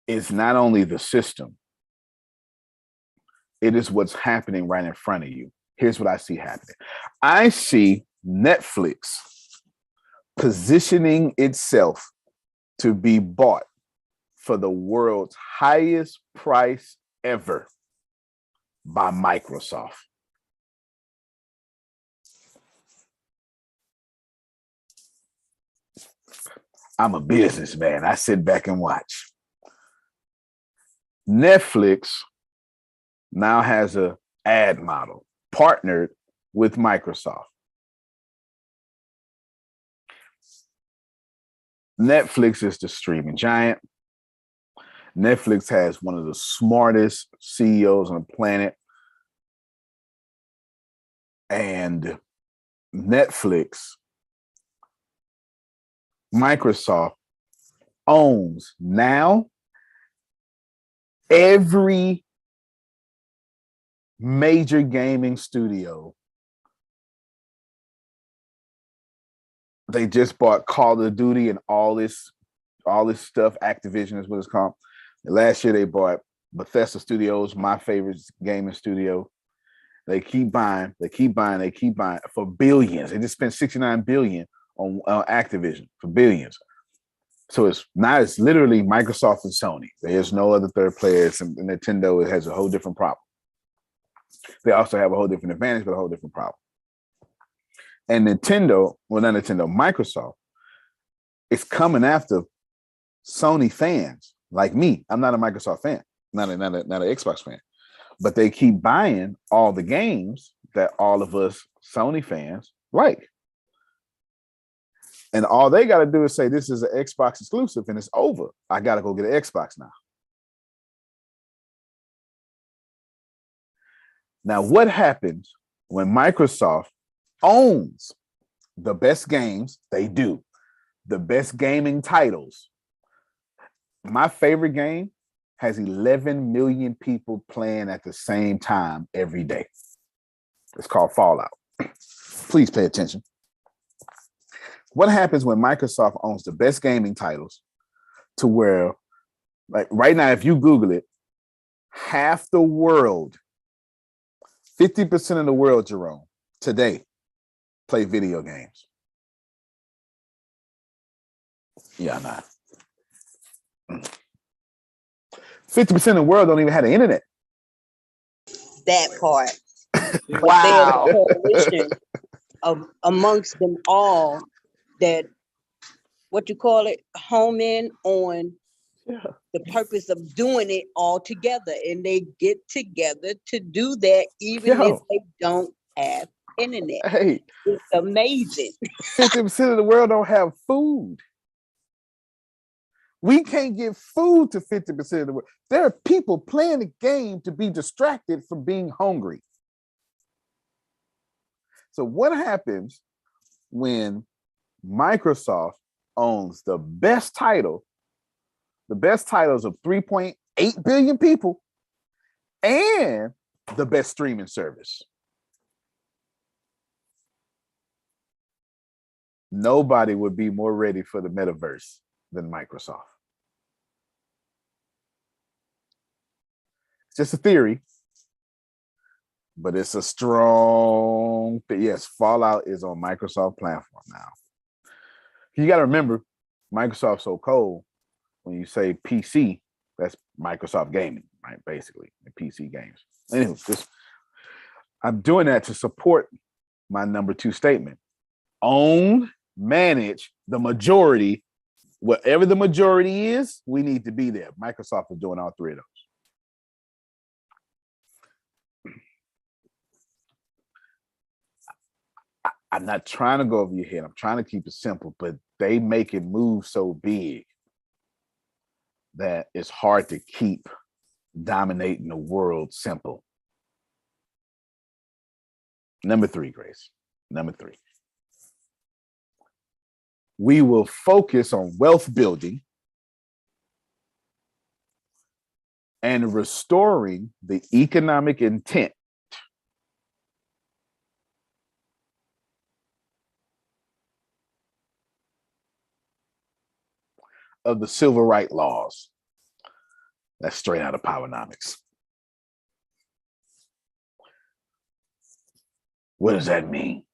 is not only the system, it is what's happening right in front of you. Here's what I see happening. I see Netflix positioning itself to be bought for the world's highest price ever by Microsoft. I'm a businessman. I sit back and watch. Netflix now has an ad model partnered with Microsoft. Netflix is the streaming giant. Netflix has one of the smartest CEOs on the planet. And Netflix, Microsoft owns now every major gaming studio. They just bought Call of Duty and all this stuff. Activision is what it's called. Last year they bought Bethesda Studios, my favorite gaming studio. They keep buying for billions. They just spent $69 billion on Activision for billions. So it's literally Microsoft and Sony. There's no other third players, and Nintendo has a whole different problem. They also have a whole different advantage, but a whole different problem. And Microsoft is coming after Sony fans like me. I'm not a Microsoft fan, not an Xbox fan, but they keep buying all the games that all of us Sony fans like. And all they got to do is say, this is an Xbox exclusive and it's over. I got to go get an Xbox now. Now, what happens when Microsoft owns the best games? They do. The best gaming titles. My favorite game has 11 million people playing at the same time every day. It's called Fallout. Please pay attention. What happens when Microsoft owns the best gaming titles to where, like right now, if you Google it, half the world, 50% of the world, Jerome, today play video games. Yeah, nah. 50% of the world don't even have the internet. That part. Wow. There's a coalition amongst them all that, what you call it, home in on the purpose of doing it all together. And they get together to do that even if they don't have internet. Hey, it's amazing. 50% of the world don't have food. We can't give food to 50% of the world. There are people playing the game to be distracted from being hungry. So what happens when Microsoft owns the best titles of 3.8 billion people and the best streaming service? Nobody would be more ready for the metaverse than Microsoft. It's just a theory, but it's a strong thing. Yes, Fallout is on Microsoft platform now. You got to remember, Microsoft's so cold. When you say PC, that's Microsoft gaming, right? Basically, the PC games. Anyway, I'm doing that to support my number 2 statement. Own, manage the majority. Whatever the majority is, we need to be there. Microsoft is doing all 3 of those. I'm not trying to go over your head. I'm trying to keep it simple, but they make it move so big that it's hard to keep dominating the world simple. Number 3, Grace. Number 3. We will focus on wealth building and restoring the economic intent of the civil rights laws. That's straight out of Powernomics. What does that mean?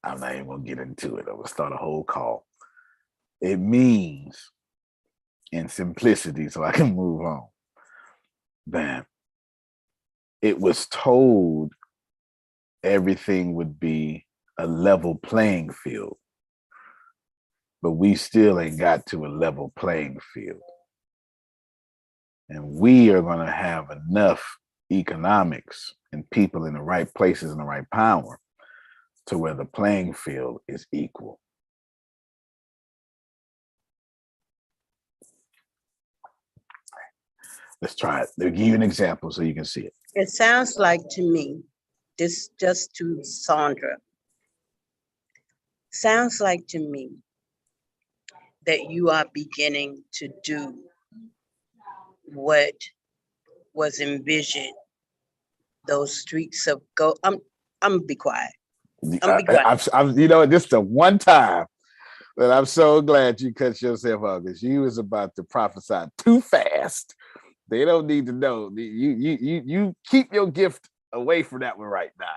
I'm not even gonna get into it. I'm gonna start a whole call. It means, in simplicity, so I can move on, that it was told everything would be a level playing field, but we still ain't got to a level playing field. And we are gonna have enough economics and people in the right places and the right power to where the playing field is equal. Let's try it. They'll give you an example so you can see it. It sounds like to me, this just to Sandra, sounds like to me that you are beginning to do what was envisioned, those streets of gold. I'm gonna be quiet. You know, this is the one time that I'm so glad you cut yourself off, because you was about to prophesy too fast. They don't need to know. You keep your gift away from that one right now.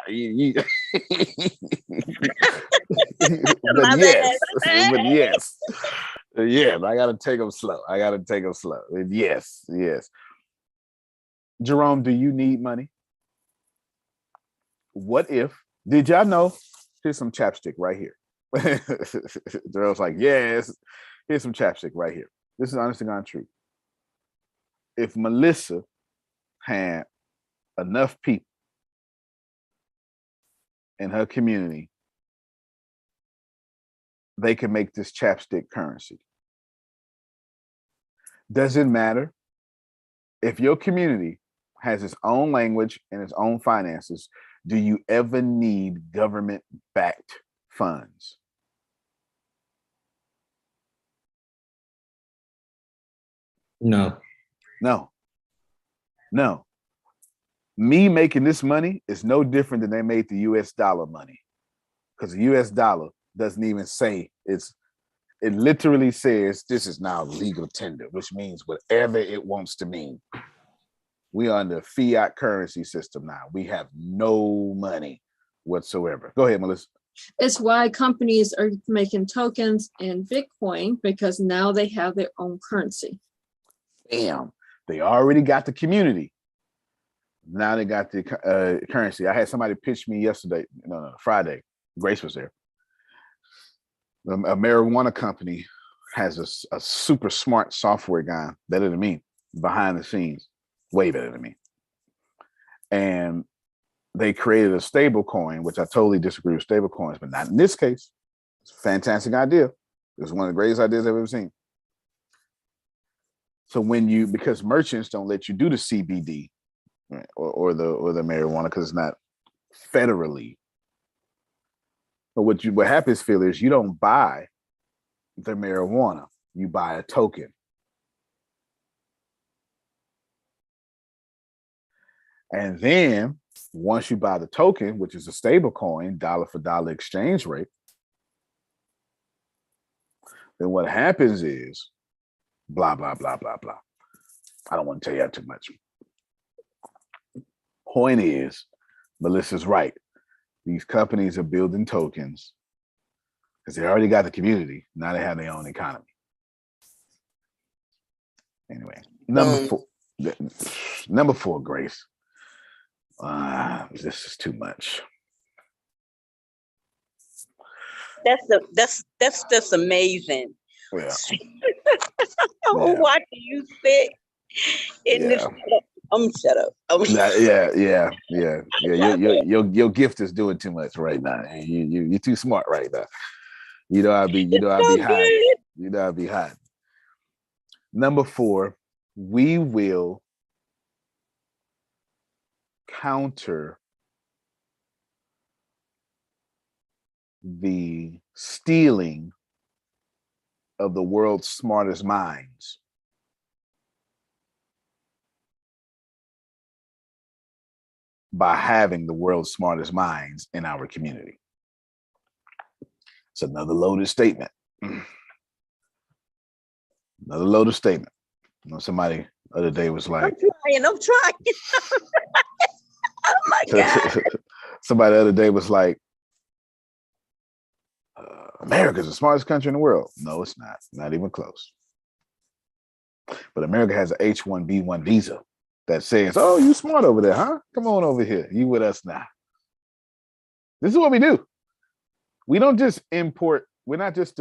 But yes, I gotta take them slow. And yes. Jerome, do you need money? What if? Did y'all know? Here's some chapstick right here. Jerome's like, yes. Here's some chapstick right here. This is honest to God truth. If Melissa had enough people in her community, they can make this chapstick currency. Doesn't matter if your community has its own language and its own finances. Do you ever need government-backed funds? No. Me making this money is no different than they made the US dollar money, because the US dollar doesn't even say it literally says this is now legal tender, which means whatever it wants to mean. We are under fiat currency system now. We have no money whatsoever. Go ahead, Melissa. It's why companies are making tokens in Bitcoin, because now they have their own currency. Damn, they already got the community. Now they got the currency. I had somebody pitch me yesterday, Friday. Grace was there. A marijuana company has a super smart software guy, better than me, behind the scenes, way better than me. And they created a stable coin, which I totally disagree with stable coins, but not in this case. It's a fantastic idea. It's one of the greatest ideas I've ever seen. So because merchants don't let you do the CBD, right, or the marijuana, because it's not federally. But what happens, Phil, is you don't buy the marijuana, you buy a token. And then once you buy the token, which is a stable coin, dollar for dollar exchange rate, then what happens is blah, blah, blah, blah, blah. I don't want to tell you that too much. Point is, Melissa's right. These companies are building tokens because they already got the community. Now they have their own economy. Anyway, number four, Grace. This is too much. That's just amazing. Yeah. Why do you sit in this? Shut up. Yeah. Your gift is doing too much right now. You're too smart right now. I'd be hiding. Number four, we will counter the stealing of the world's smartest minds by having the world's smartest minds in our community. It's another loaded statement. Another loaded statement. You know, somebody the other day was like, I'm trying. Oh my God. somebody the other day was like, America's the smartest country in the world. No, it's not. Not even close. But America has an H-1B1 visa that says, oh, you smart over there, huh? Come on over here. You with us now. This is what we do. We don't just import. We're not just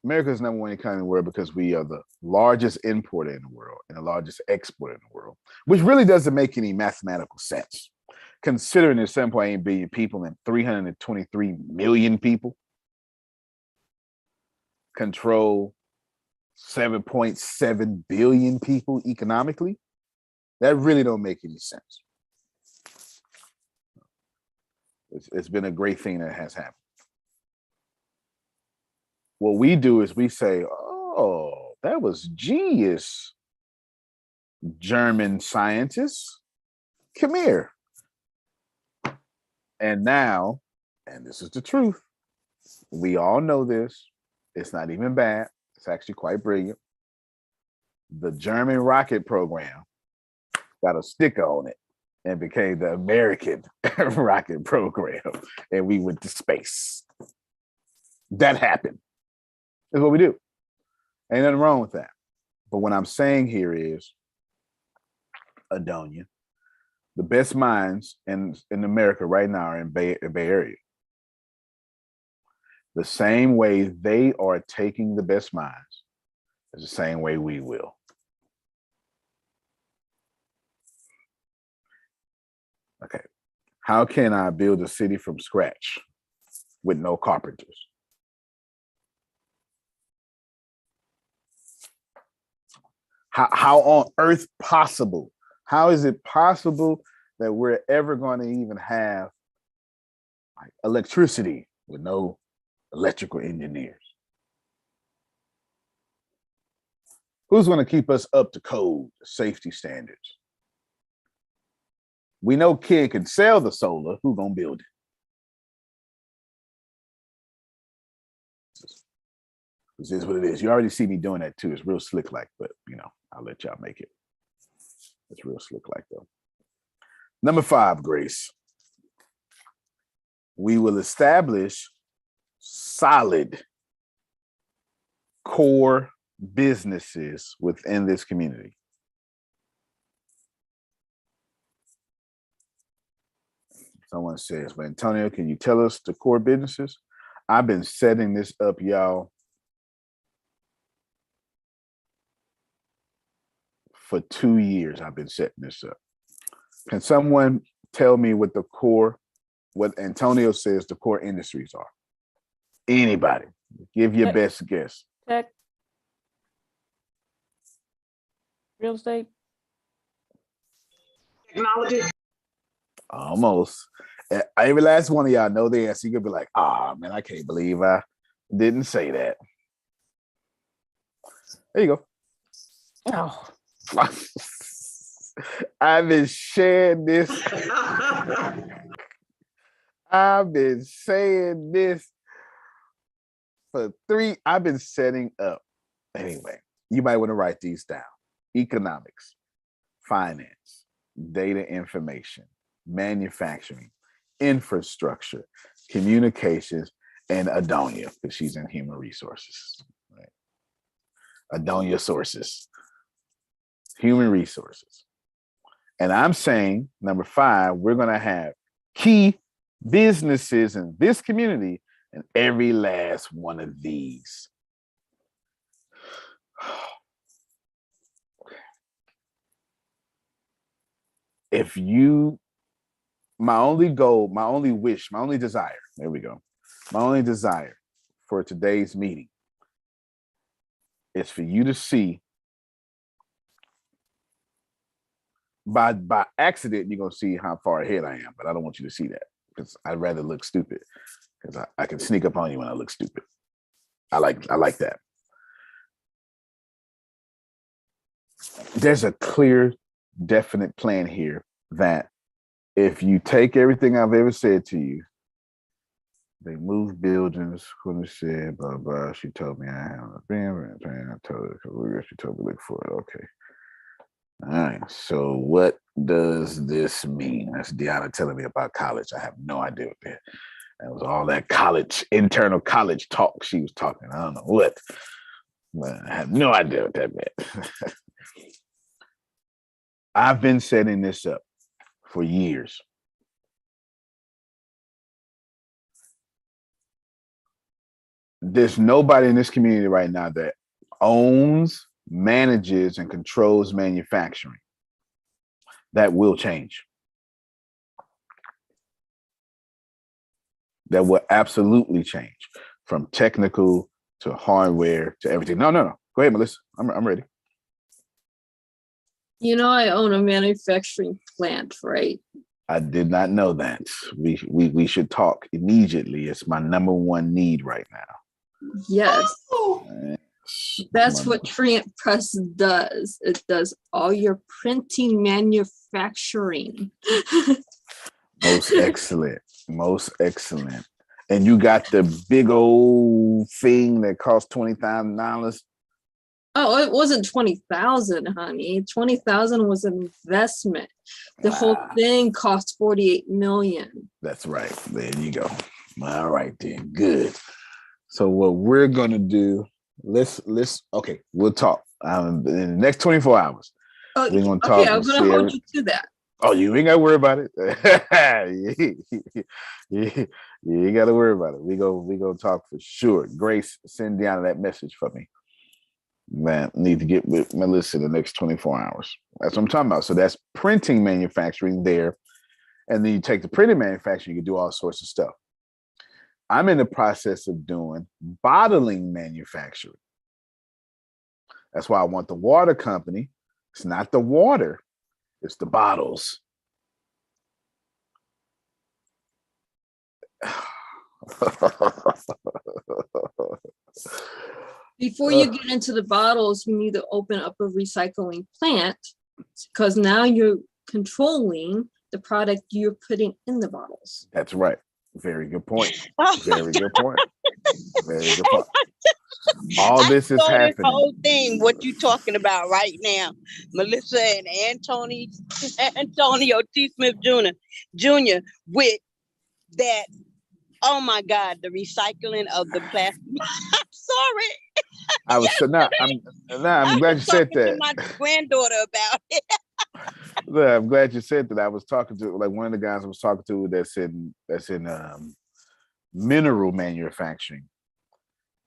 America's number one economy in the world because we are the largest importer in the world and the largest exporter in the world, which really doesn't make any mathematical sense, considering there's 7.8 billion people and 323 million people control 7.7 billion people economically. That really don't make any sense. It's been a great thing that has happened. What we do is we say, oh, that was genius, German scientists. Come here. And now, and this is the truth, we all know this. It's not even bad. It's actually quite brilliant. The German rocket program got a sticker on it and became the American rocket program. And we went to space. That happened. That's what we do. Ain't nothing wrong with that. But what I'm saying here is, Adonia, the best minds in America right now are in Bay Area. The same way they are taking the best minds is the same way we will. Okay. How can I build a city from scratch with no carpenters? How on earth possible? How is it possible that we're ever going to even have like electricity with no electrical engineers? Who's going to keep us up to code, safety standards? We know kid can sell the solar. Who's going to build it? This is what it is. You already see me doing that too. It's real slick like, but you know, I'll let y'all make it. It's real slick like though. Number 5, Grace. We will establish solid core businesses within this community. Someone says, well, Antonio, can you tell us the core businesses? I've been setting this up, y'all, for 2 years. I've been setting this up. Can someone tell me what Antonio says the core industries are? Anybody, give your best guess. Tech, real estate, Technology. Almost. Every last one of y'all know the answer. You're gonna be like, man, I can't believe I didn't say that. There you go. oh, I've been sharing this. I've been saying this for 3. I've been setting up. Anyway, you might want to write these down. Economics, finance, data information, manufacturing, infrastructure, communications, and Adonia, because she's in human resources. Right? Adonia sources. Human resources. And I'm saying, number 5, we're going to have key businesses in this community in every last one of these. If you, my only goal, my only wish, my only desire, there we go. My only desire for today's meeting is for you to see, by accident, you're going to see how far ahead I am, but I don't want you to see that because I'd rather look stupid because I can sneak up on you when I look stupid. I like that. There's a clear, definite plan here that if you take everything I've ever said to you, they move buildings. When she said, blah, blah, she told me I have a plan. I told her, she told me look for it. Okay. All right. So what does this mean? That's Deanna telling me about college. I have no idea what that. That was all that college, internal college talk she was talking. I don't know what. But I have no idea what that meant. I've been setting this up for years. There's nobody in this community right now that owns, manages, and controls manufacturing. That will change. That will absolutely change, from technical to hardware to everything. No. Go ahead, Melissa. I'm ready. You know, I own a manufacturing plant, right? I did not know that. We should talk immediately. It's my number one need right now. Yes. That's what Trient Press does. It does all your printing manufacturing. Most excellent. Most excellent. And you got the big old thing that costs $20,000. Oh, it wasn't 20,000, honey. 20,000 was an investment. The whole thing cost 48 million. That's right. There you go. All right, then. Good. So what we're gonna do, let's okay, we'll talk. In the next 24 hours. Oh, we're gonna talk. Okay, I'm gonna hold you to that. Oh, you ain't gotta worry about it. you ain't gotta worry about it. We go talk for sure. Grace, send down that message for me. Man, need to get with Melissa in the next 24 hours. That's what I'm talking about. So that's printing manufacturing there. And then you take the printing manufacturing, you can do all sorts of stuff. I'm in the process of doing bottling manufacturing. That's why I want the water company. It's not the water, it's the bottles. Before you get into the bottles, you need to open up a recycling plant, because now you're controlling the product you're putting in the bottles. That's right. Very good point. Very good point. Very good point. All this is happening. This whole thing, what you talking about right now, Melissa and Antonio T. Smith Jr. with that. Oh my God, the recycling of the plastic. I'm sorry. I was I'm glad you said that. To my granddaughter about it. Yeah, I'm glad you said that. I was talking to one of the guys I was talking to that's in mineral manufacturing.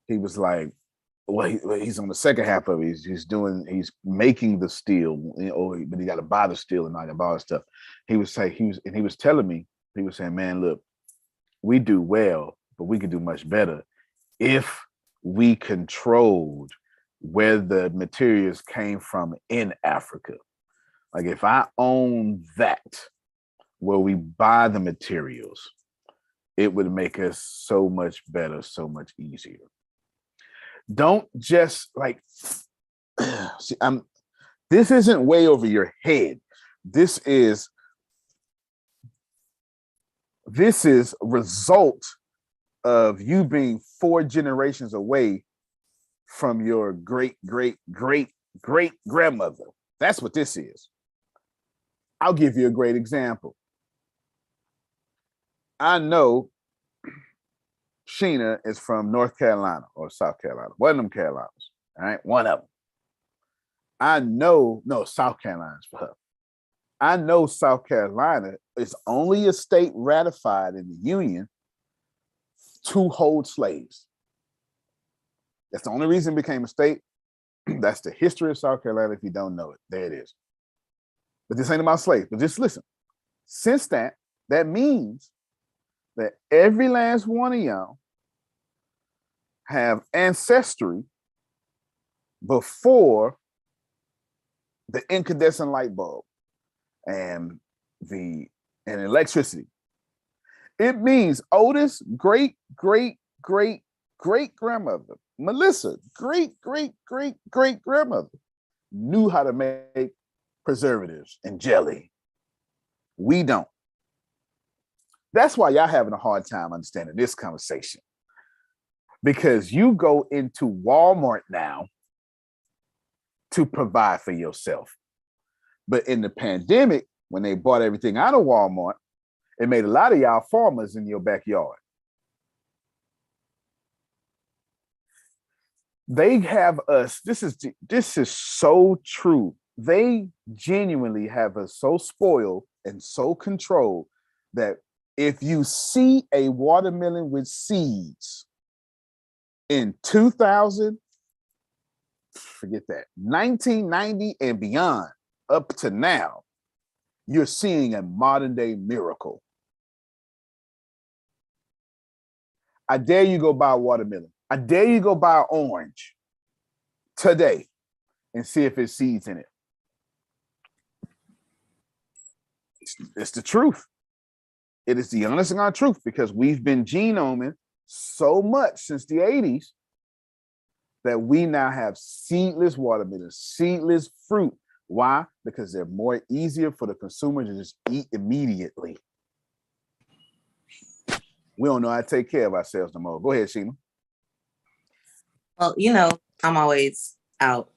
He was like, well, he's on the second half of it. He's making the steel, but he got to buy the steel and all that all that stuff. He was telling me, he was saying, man, look, we do well, but we could do much better if we controlled where the materials came from in Africa. Like if I own that, where we buy the materials, it would make us so much better, so much easier. Don't just see, this isn't way over your head. This is a result of you being 4 generations away from your great grandmother. That's what this is. I'll give you a great example. I know Sheena is from North Carolina or South Carolina, one of them Carolinas, all right? One of them. I know, no, South Carolina's for her. I know South Carolina is only a state ratified in the Union to hold slaves. That's the only reason it became a state. That's the history of South Carolina. If you don't know it, there it is. But this ain't about slaves. But just listen. Since that means that every last one of y'all have ancestry before the incandescent light bulb and electricity. It means Otis' great grandmother, Melissa, great grandmother, knew how to make preservatives and jelly. We don't. That's why y'all having a hard time understanding this conversation. Because you go into Walmart now to provide for yourself. But in the pandemic, when they bought everything out of Walmart, it made a lot of y'all farmers in your backyard. They have us, this is so true. They genuinely have us so spoiled and so controlled that if you see a watermelon with seeds in 2000, forget that, 1990 and beyond, up to now, you're seeing a modern day miracle. I dare you go buy a watermelon. I dare you go buy an orange today and see if there's seeds in it. It's the truth. It is the honest and honest truth, because we've been genoming so much since the 80s that we now have seedless watermelons, seedless fruit. Why? Because they're more easier for the consumer to just eat immediately. We don't know how to take care of ourselves no more. Go ahead, Sheena. Well, you know, I'm always out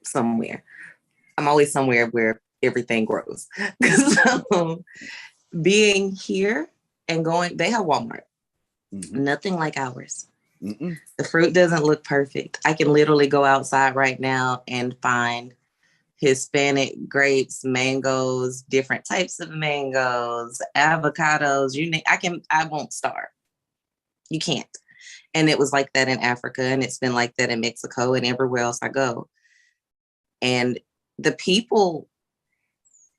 somewhere. I'm always somewhere where everything grows. So being here and going, they have Walmart. Nothing like ours. The fruit doesn't look perfect. I can literally go outside right now and find Hispanic grapes, mangoes, different types of mangoes, avocados, you name, I won't starve. You can't. And it was like that in Africa, and it's been like that in Mexico and everywhere else I go. And the people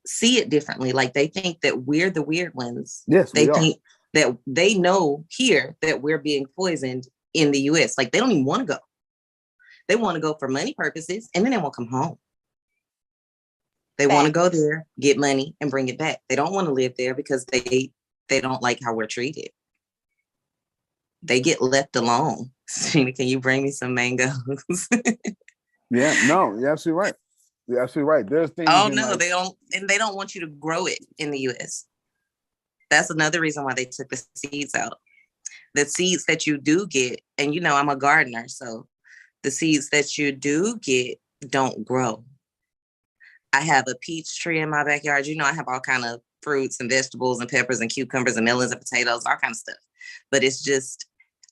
see it differently. Like, they think that we're the weird ones. Yes, they think that they know here that we're being poisoned in the US. Like, they don't even want to go. They want to go for money purposes, and then they won't come home. They want to go there, get money, and bring it back. They don't want to live there because they don't like how we're treated. They get left alone. Sheena, can you bring me some mangoes? Yeah, no, you're absolutely right. You're absolutely right. There's things. Oh no, they don't, and they don't want you to grow it in the US. That's another reason why they took the seeds out. The seeds that you do get, and you know, I'm a gardener, so the seeds that you do get don't grow. I have a peach tree in my backyard. You know, I have all kind of fruits and vegetables and peppers and cucumbers and melons and potatoes, all kind of stuff. But it's just,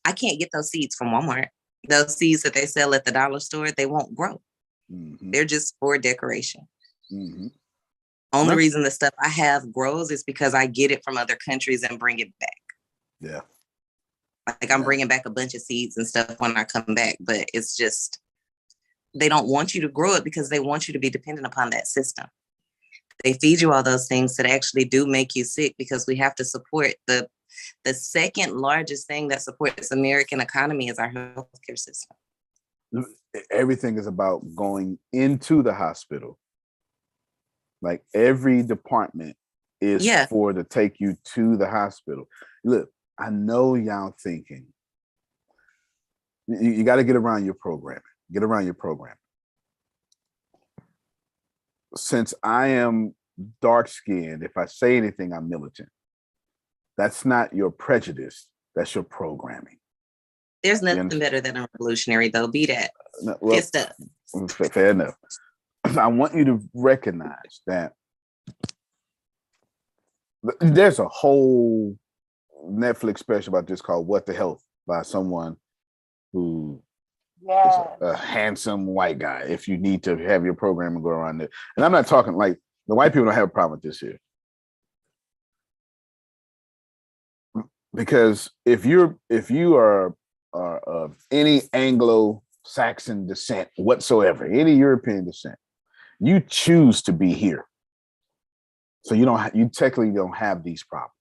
I can't get those seeds from Walmart. Those seeds that they sell at the dollar store, they won't grow. They're just for decoration. Only reason the stuff I have grows is because I get it from other countries and bring it back. Yeah. Like, I'm bringing back a bunch of seeds and stuff when I come back, but it's just, they don't want you to grow it because they want you to be dependent upon that system. They feed you all those things that actually do make you sick, because we have to support the second largest thing that supports American economy is our healthcare system. Everything is about going into the hospital. Like, every department is for to take you to the hospital. Look, I know y'all thinking you got to get around your programming. Get around your programming. Since I am dark-skinned, if I say anything, I'm militant. That's not your prejudice. That's your programming. There's nothing better than a revolutionary, though. Be that. Well, Pissed up. Fair enough. I want you to recognize that there's a whole Netflix special about this called "What the Health" by someone who is a handsome white guy. If you need to have your programming go around there, and I'm not talking like the white people don't have a problem with this here, because if you are of any Anglo-Saxon descent whatsoever, any European descent, you choose to be here. So you technically don't have these problems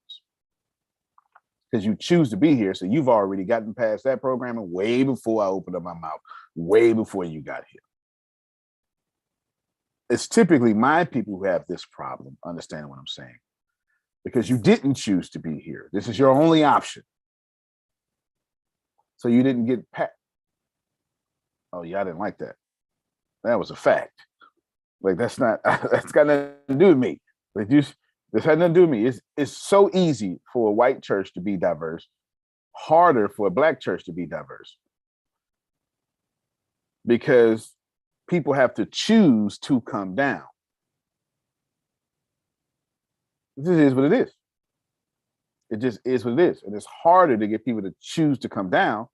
because you choose to be here. So you've already gotten past that programming way before I opened up my mouth, way before you got here. It's typically my people who have this problem, understanding what I'm saying, because you didn't choose to be here. This is your only option. So you didn't get past. Oh, yeah, I didn't like that. That was a fact. Like, that's got nothing to do with me. Like, This had nothing to do with me. It's so easy for a white church to be diverse, harder for a black church to be diverse. Because people have to choose to come down. This is what it is. It just is what it is. And it's harder to get people to choose to come down.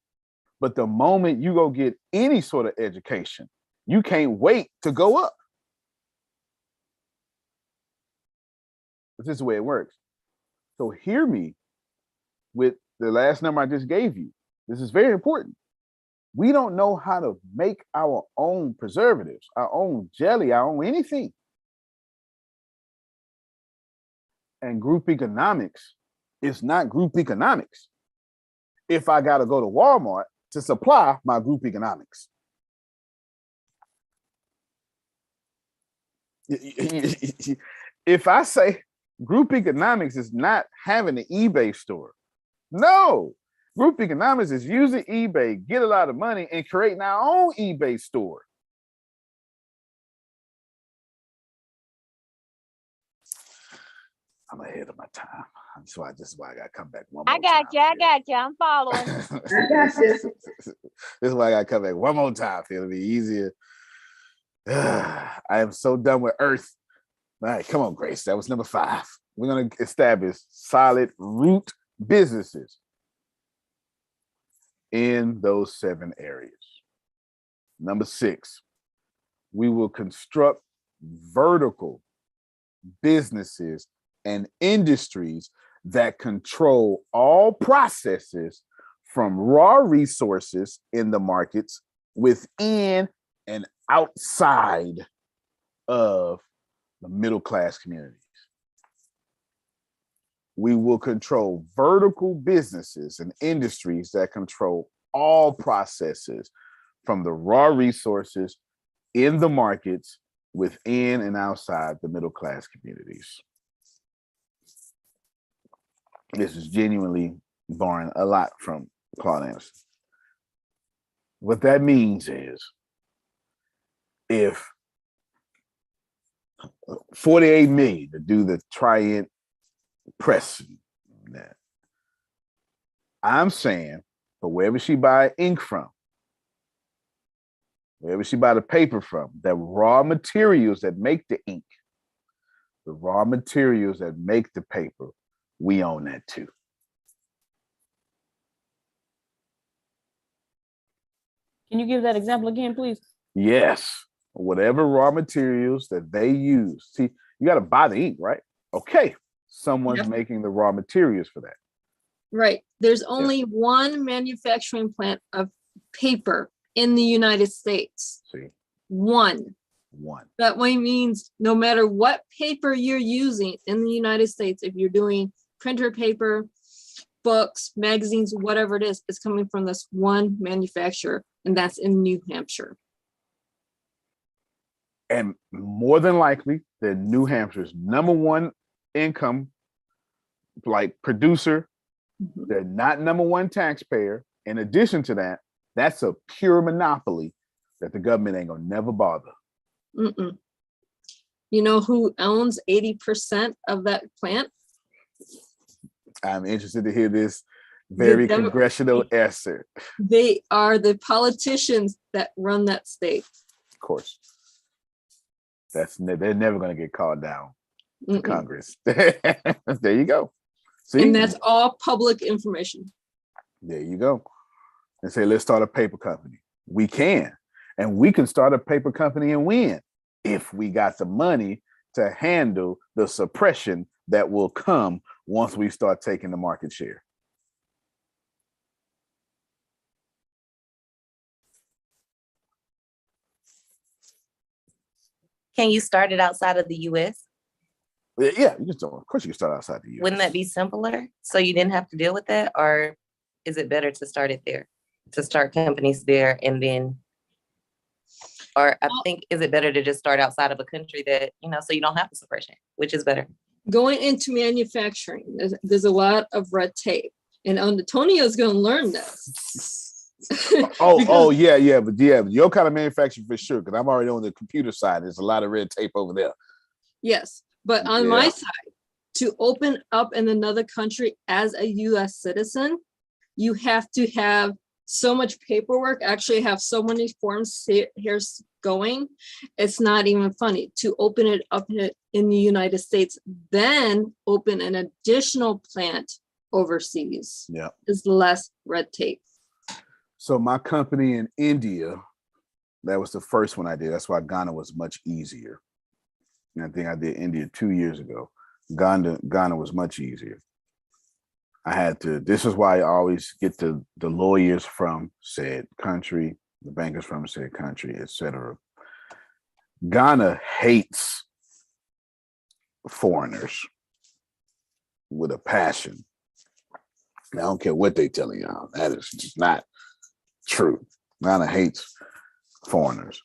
But the moment you go get any sort of education, you can't wait to go up. This is the way it works. So hear me with the last number I just gave you. This is very important. We don't know how to make our own preservatives, our own jelly, our own anything. And group economics is not group economics if I got to go to Walmart to supply my group economics. If I say group economics is not having an eBay store, no. Group economics is using eBay, get a lot of money, and creating our own eBay store. I'm ahead of my time. So this is why I got to come back one more time. I got you. I'm following. This is why I got to come back one more time. It'll be easier. I am so done with Earth. All right, come on, Grace. That was number 5. We're going to establish solid root businesses in those 7 areas. Number 6, we will construct vertical businesses and industries that control all processes from raw resources in the markets within and outside of the middle class communities. We will control vertical businesses and industries that control all processes from the raw resources in the markets within and outside the middle class communities. This is genuinely borrowing a lot from Claude Anderson. What that means is if 48 million to do the Trient press, that I'm saying, but wherever she buy ink from, wherever she buy the paper from, the raw materials that make the ink, the raw materials that make the paper, we own that too. Can you give that example again, please? Yes. Whatever raw materials that they use. See, you got to buy the ink, right? Okay. Someone's making the raw materials for that. Right. There's only one manufacturing plant of paper in the United States. See? One. That way means no matter what paper you're using in the United States, if you're doing printer paper, books, magazines, whatever it is, it's coming from this one manufacturer, and that's in New Hampshire. And more than likely, the New Hampshire's #1 income, like producer. They're not #1 taxpayer. In addition to that, that's a pure monopoly that the government ain't gonna never bother. Mm-mm. You know who owns 80% of that plant? I'm interested to hear this very congressional answer. They are the politicians that run that state. Of course. They're never going to get called down to Congress. There you go. See? And that's all public information. There you go. And say, let's start a paper company. We can. And we can start a paper company and win if we got the money to handle the suppression that will come once we start taking the market share. Can you start it outside of the US? Yeah, you just of course you can start outside the US. Wouldn't that be simpler? So you didn't have to deal with that? Or is it better to start it there? To start companies there and then, or I think, is it better to just start outside of a country that, so you don't have the suppression, which is better? Going into manufacturing, there's a lot of red tape. And Antonio's going to learn this. But your kind of manufacturing for sure, because I'm already on the computer side. There's a lot of red tape over there. Yes, but on my side, to open up in another country as a US citizen, you have to have so much paperwork, actually have so many forms here's going. It's not even funny to open it up in the United States, then open an additional plant overseas. Yeah. Is less red tape. So my company in India, that was the first one I did. That's why Ghana was much easier. And I think I did India 2 years ago. Ghana was much easier. I had to, this is why I always get the lawyers from said country, the bankers from said country, etc. Ghana hates foreigners with a passion. I don't care what they telling y'all. That is just not true. Ghana hates foreigners.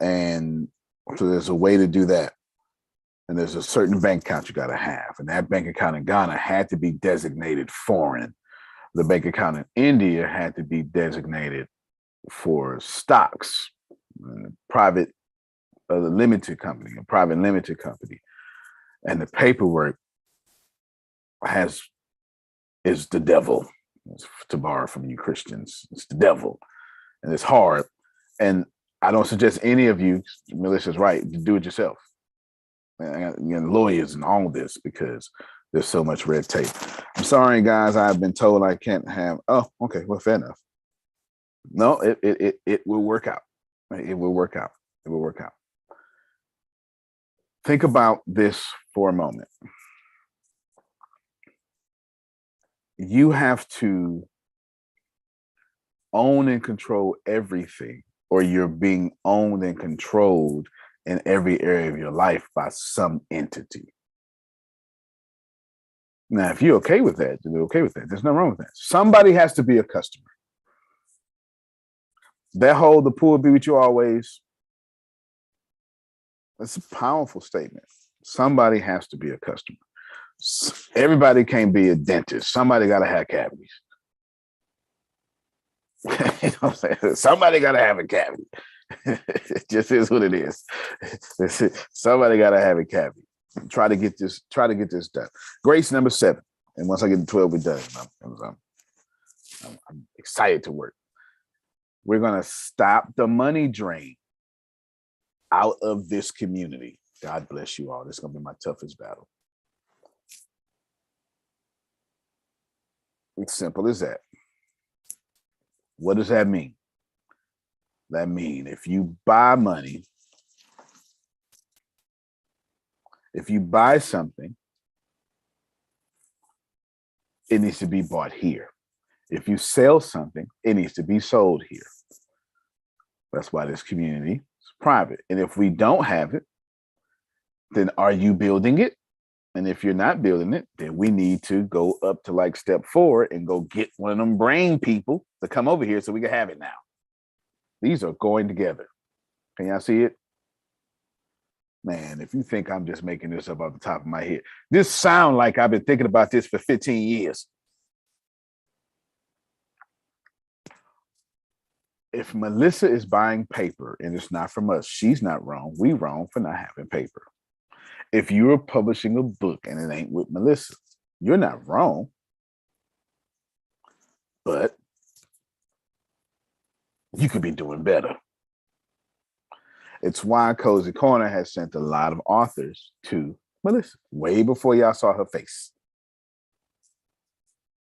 And so there's a way to do that. And there's a certain bank account you got to have. And that bank account in Ghana had to be designated foreign. The bank account in India had to be designated for stocks, private limited company, a private limited company. And the paperwork is the devil. It's to borrow from you Christians, it's the devil. And it's hard. And I don't suggest any of you, Melissa's right, to do it yourself. And lawyers and all this, because there's so much red tape. I'm sorry, guys. I've been told I can't have. Oh, okay. Well, fair enough. No, it will work out. It will work out. It will work out. Think about this for a moment. You have to own and control everything, or you're being owned and controlled in every area of your life by some entity. Now, if you're okay with that, you're okay with that. There's nothing wrong with that. Somebody has to be a customer. That whole "the poor be with you always," that's a powerful statement. Somebody has to be a customer. Everybody can't be a dentist. Somebody got to have cavities. You know what I'm saying? Somebody got to have a cavity. It just is what it is. Somebody got to have a cavity. Try to get this done. Grace number 7. And once I get to 12, we're done. I'm excited to work. We're going to stop the money drain out of this community. God bless you all. This is going to be my toughest battle. It's simple as that. What does that mean? That means if you buy money, if you buy something, it needs to be bought here. If you sell something, it needs to be sold here. That's why this community is private. And if we don't have it, then are you building it? And if you're not building it, then we need to go up to like step 4 and go get one of them brain people to come over here so we can have it now. These are going together. Can y'all see it? Man, if you think I'm just making this up off the top of my head, this sounds like I've been thinking about this for 15 years. If Melissa is buying paper and it's not from us, she's not wrong. We wrong for not having paper. If you're publishing a book and it ain't with Melissa, you're not wrong. But you could be doing better. It's why Cozy Corner has sent a lot of authors to Melissa way before y'all saw her face.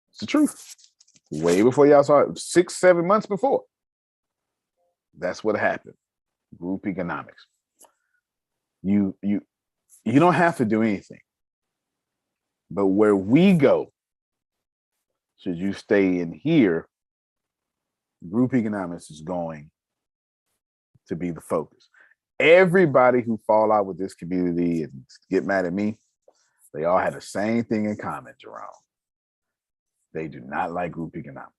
It's the truth. Way before y'all saw it, 6-7 months before. That's what happened. Group economics. You don't have to do anything. But where we go, should you stay in here, group economics is going to be the focus. Everybody who fall out with this community and get mad at me, they all had the same thing in common, Jerome. They do not like group economics.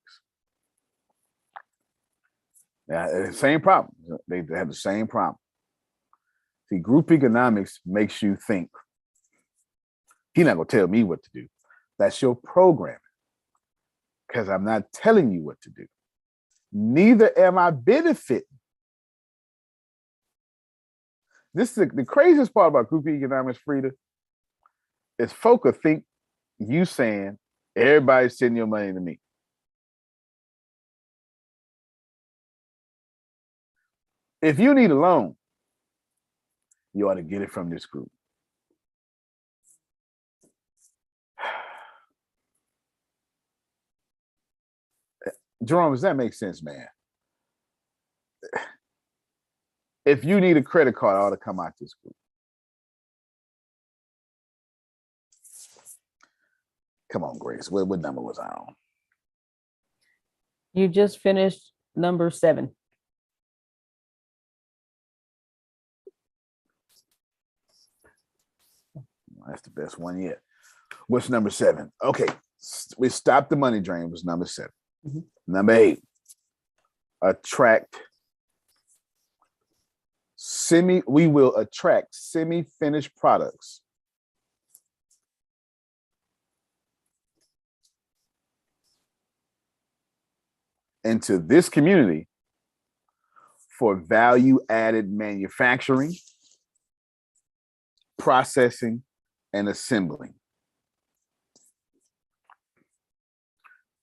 Yeah, same problem. They have the same problem. See, group economics makes you think, he's not going to tell me what to do. That's your programming. Because I'm not telling you what to do. Neither am I benefiting. This is the craziest part about group economics, Frida. is folk will think you saying everybody's sending your money to me. If you need a loan, you ought to get it from this group. Jerome, does that make sense, man? If you need a credit card, it ought to come out this group. Come on, Grace. What number was I on? You just finished number 7. That's the best one yet. What's number 7? Okay, we stopped the money drain was number 7. Mm-hmm. Number 8, we will attract semi-finished products into this community for value-added manufacturing, processing, and assembling.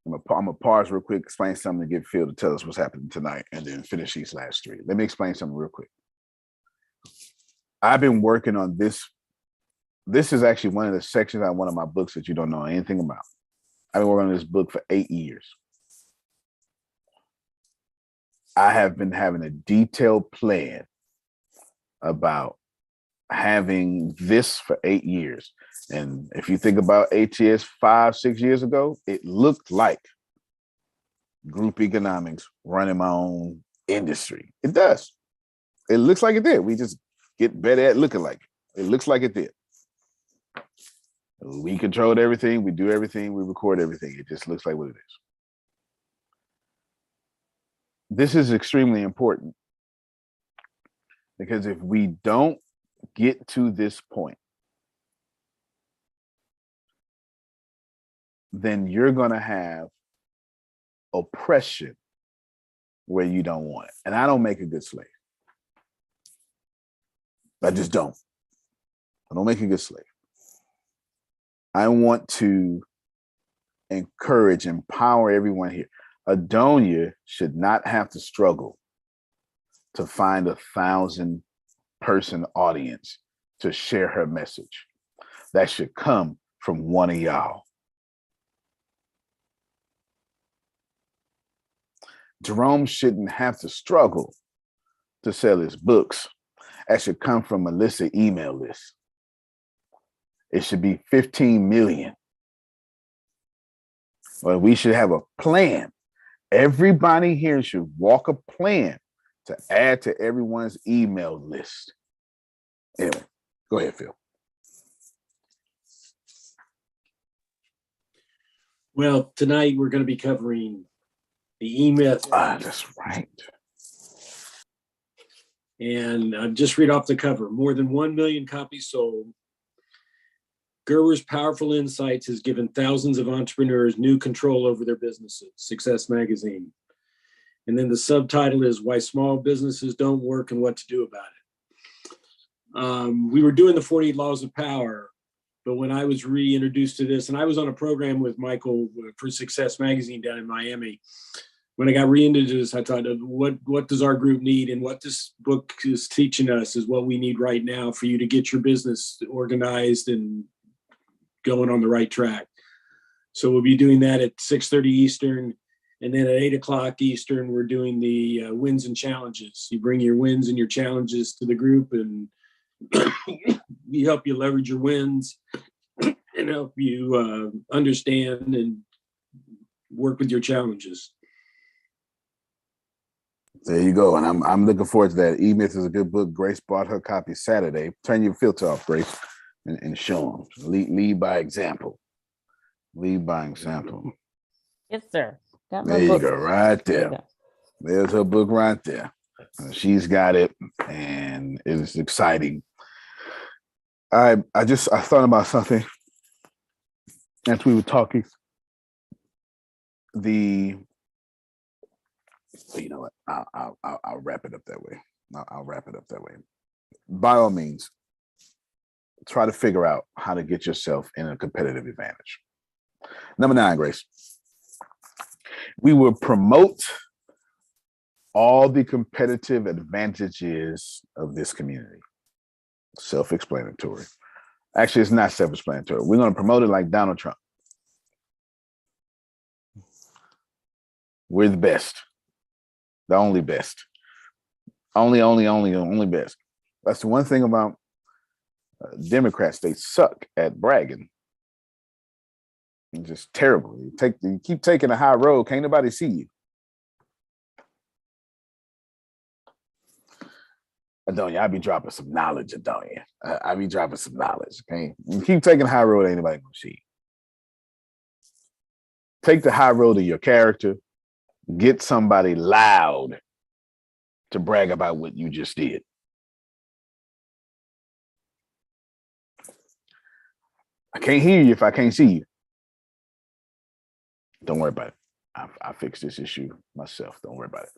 I'm gonna pause real quick, explain something to get Phil to tell us what's happening tonight, and then finish these last 3. Let me explain something real quick. I've been working on this. This is actually one of the sections out of one of my books that you don't know anything about. I've been working on this book for 8 years. I have been having a detailed plan about having this for 8 years. And if you think about ATS 5-6 years ago, it looked like group economics running my own industry. It does. It looks like it did. We just get better at looking like it. It looks like it did. We controlled everything. We do everything. We record everything. It just looks like what it is. This is extremely important because if we don't get to this point, then you're going to have oppression where you don't want it. And I don't make a good slave. I just don't. I don't make a good slave. I want to encourage, empower everyone here. Adonia should not have to struggle to find 1,000-person audience to share her message. That should come from one of y'all. Jerome shouldn't have to struggle to sell his books. That should come from Melissa email list. It should be 15 million. Well, we should have a plan. Everybody here should walk a plan to add to everyone's email list. Anyway, go ahead, Phil. Well, tonight we're going to be covering the E-Myth. That's right. And just read off the cover. More than 1 million copies sold. Gerber's powerful insights has given thousands of entrepreneurs new control over their businesses. Success Magazine. And then the subtitle is Why Small Businesses Don't Work and What to Do About It. We were doing the 48 Laws of Power, but when I was reintroduced to this, and I was on a program with Michael for Success Magazine down in Miami. When I got reintroduced to this, I thought, what does our group need? And what this book is teaching us is what we need right now for you to get your business organized and going on the right track. So we'll be doing that at 6:30 Eastern. And then at 8 o'clock Eastern, we're doing the wins and challenges. You bring your wins and your challenges to the group, and we help you leverage your wins and help you understand and work with your challenges. There you go. And I'm looking forward to that. E-Myth is a good book. Grace bought her copy Saturday. Turn your filter off, Grace, and show them. Lead by example. Lead by example. Yes, sir. Got There my you book. go, right there. There's her book right there. She's got it, and it is exciting. I thought about something as we were talking. You know what? I'll wrap it up that way. I'll wrap it up that way. By all means, try to figure out how to get yourself in a competitive advantage. Number 9, Grace. We will promote all the competitive advantages of this community. Self-explanatory. Actually, it's not self-explanatory. We're going to promote it like Donald Trump. We're the best. The only best. Only best. That's the one thing about Democrats. They suck at bragging. It's just terrible. You keep taking a high road, can't nobody see you. Adonia, I be dropping some knowledge, Adonia. I be dropping some knowledge, okay? You keep taking high road, ain't nobody gonna see you. Take the high road of your character. Get somebody loud to brag about what you just did. I can't hear you if I can't see you. Don't worry about it. I fixed this issue myself. Don't worry about it.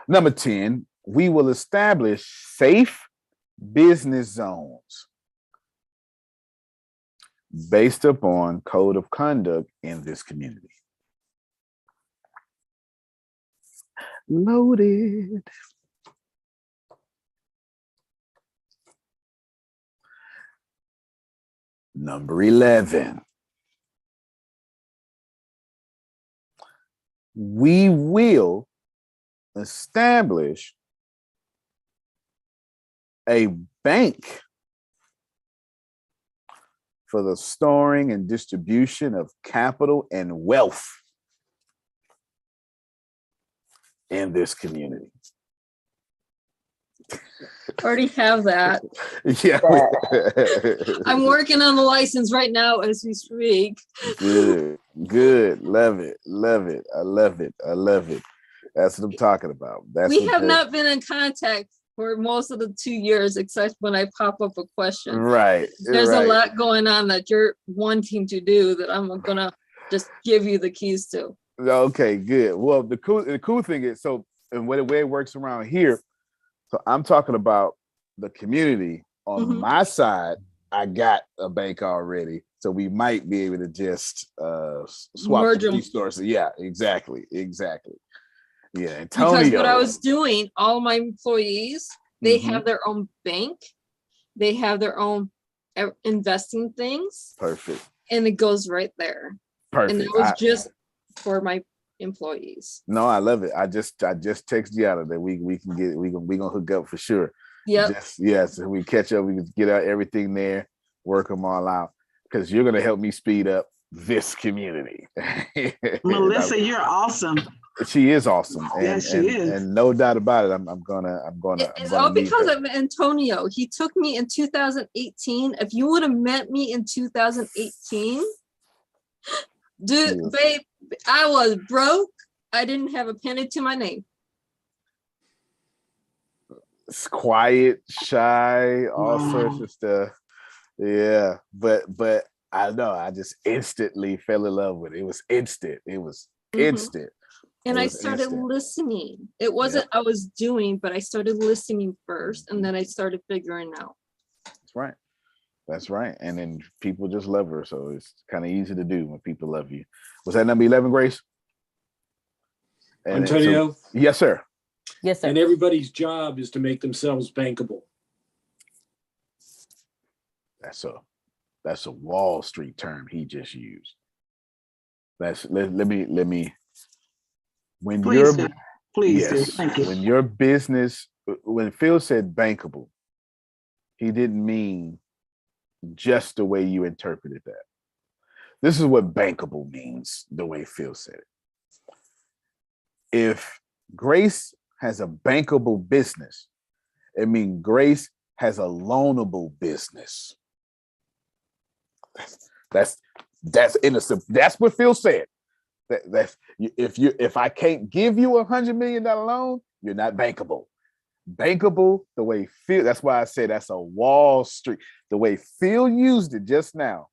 Number 10, we will establish safe business zones based upon code of conduct in this community. Loaded. Number 11. We will establish a bank for the storing and distribution of capital and wealth in this community. Already have that. Yeah. I'm working on the license right now as we speak. Good. Love it. I love it. That's what I'm talking about. We have not been in contact for most of the 2 years, except when I pop up a question. Right. There's a lot going on that you're wanting to do that I'm gonna just give you the keys to. Okay, good. Well, the cool thing is, so and the way it works around here, so I'm talking about the community. On my side, I got a bank already, so we might be able to just swap the resources. Yeah, exactly. Yeah, Antonio. Because what I was doing, all my employees, they have their own bank, they have their own investing things. Perfect. And it goes right there. Perfect. And it was just for my employees. No, I love it. I just texted you out of there. We gonna hook up for sure. Yep. Yes, we catch up. We can get out everything there, work them all out, because you're gonna help me speed up this community. Melissa, you're awesome. She is awesome. Yes, she is. And no doubt about it. I'm gonna. It's all because of Antonio. He took me in 2018. If you would have met me in 2018, dude, babe, I was broke. I didn't have a penny to my name. It's quiet, shy, all sorts of stuff. Yeah, but I know I just instantly fell in love with it. It was instant. Instant. And I started listening. It wasn't I was doing, but I started listening first, and then I started figuring out. That's right. And then people just love her, so it's kind of easy to do when people love you. Was that number 11, Grace? Antonio? Yes, sir. Yes, sir. And everybody's job is to make themselves bankable. That's a Wall Street term he just used. Let me. When please do. Thank you. When your business, when Phil said bankable, he didn't mean just the way you interpreted that. This is what bankable means, the way Phil said it. If Grace has a bankable business, it means Grace has a loanable business. That's innocent. That's what Phil said. That's if I can't give you $100 million loan, you're not bankable. Bankable, the way Phil, that's why I said that's a Wall Street. The way Phil used it just now,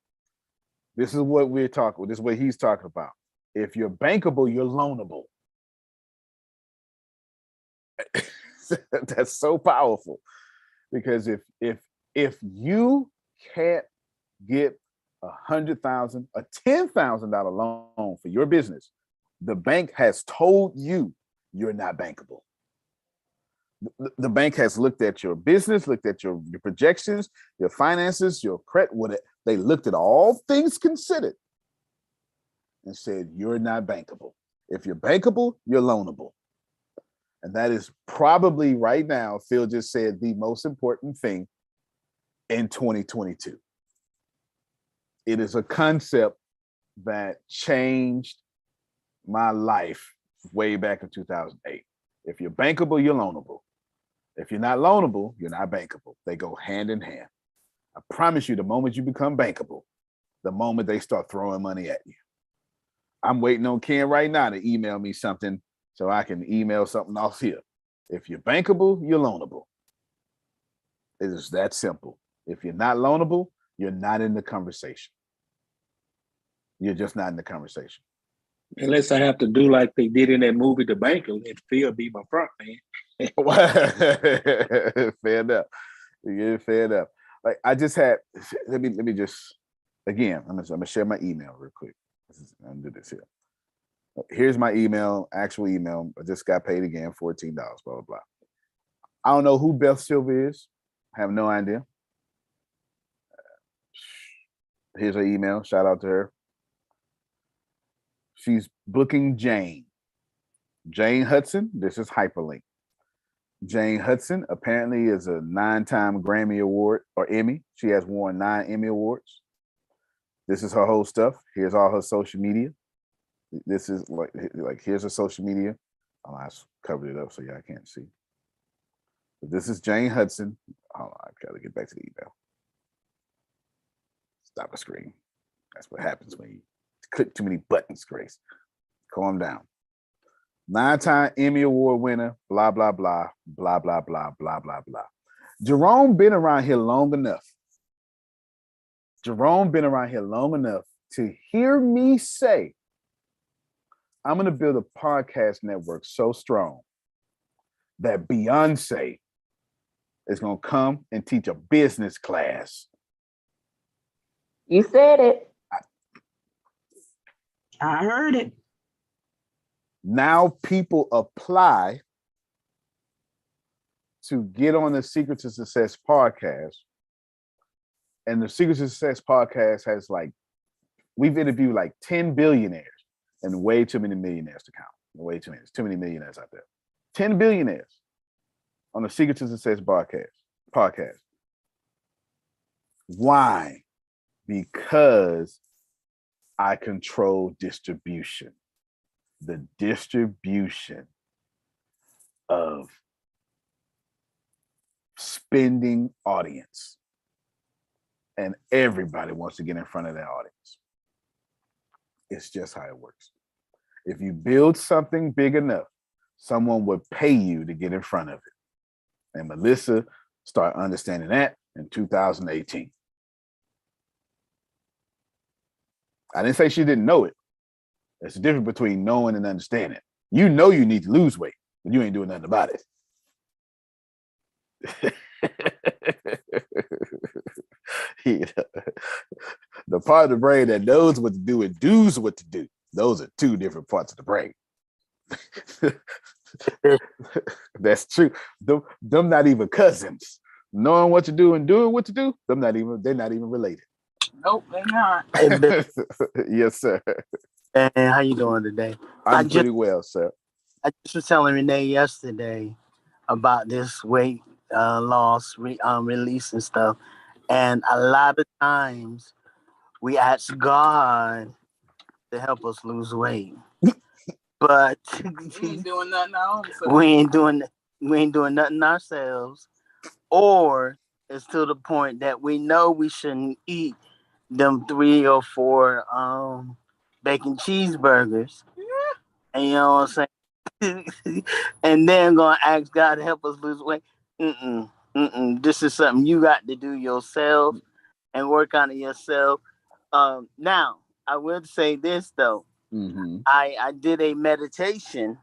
this is what we're talking. This is what he's talking about. If you're bankable, you're loanable. That's so powerful, because if you can't get $100,000, a $10,000 loan for your business, the bank has told you you're not bankable. The bank has looked at your business, looked at your projections, your finances, your credit. They looked at all things considered and said you're not bankable. If you're bankable, you're loanable. And that is probably right now, Phil just said, the most important thing in 2022. It is a concept that changed my life way back in 2008. If you're bankable, you're loanable. If you're not loanable, you're not bankable. They go hand in hand. I promise you, the moment you become bankable, the moment they start throwing money at you. I'm waiting on Ken right now to email me something so I can email something off here. If you're bankable, you're loanable. It is that simple. If you're not loanable, you're not in the conversation. You're just not in the conversation. Unless I have to do like they did in that movie, The Banker, and Phil be my front man. Fair enough. Yeah, fair enough. Like I just had, let me just, again, I'm gonna share my email real quick. I'm gonna do this here. Here's my email, actual email. I just got paid again, $14, blah, blah, blah. I don't know who Beth Silva is. I have no idea. Here's her email. Shout out to her. She's booking Jane. Jane Hudson. This is hyperlink. Jane Hudson apparently is a 9-time Grammy Award or Emmy. She has won 9 Emmy Awards. This is her whole stuff. Here's all her social media. This is like here's her social media. Oh, I covered it up so y'all can't see. But this is Jane Hudson. Hold on, I gotta get back to the email. Stop the screen. That's what happens when you click too many buttons, Grace. Calm down. 9-time Emmy Award winner, blah, blah, blah, blah, blah, blah, blah, blah, blah. Jerome been around here long enough. Jerome been around here long enough to hear me say, I'm going to build a podcast network so strong that Beyonce is going to come and teach a business class. You said it. I heard it. Now people apply to get on the Secret to Success podcast. And the Secret to Success podcast has we've interviewed 10 billionaires and way too many millionaires to count. Way too many. There's too many millionaires out there. 10 billionaires on the Secret to Success podcast. Why? Because I control distribution. The distribution of spending audience. And everybody wants to get in front of that audience. It's just how it works. If you build something big enough, someone would pay you to get in front of it. And Melissa started understanding that in 2018. I didn't say she didn't know it. There's a difference between knowing and understanding. You know you need to lose weight, but you ain't doing nothing about it. The part of the brain that knows what to do and does what to do. Those are two different parts of the brain. That's true. Them not even cousins. Knowing what to do and doing what to do, they're not even related. Nope, they're not. Yes, sir. And how you doing today? I'm pretty well, sir. I just was telling Renee yesterday about this weight loss release and stuff. And a lot of times we ask God to help us lose weight. But we ain't doing nothing else. We ain't doing nothing ourselves. Or it's to the point that we know we shouldn't eat them 3 or 4 bacon cheeseburgers. And you know what I'm saying? And then gonna ask God to help us lose weight. This is something you got to do yourself and work on it yourself. Now, I will say this though. Mm-hmm. I did a meditation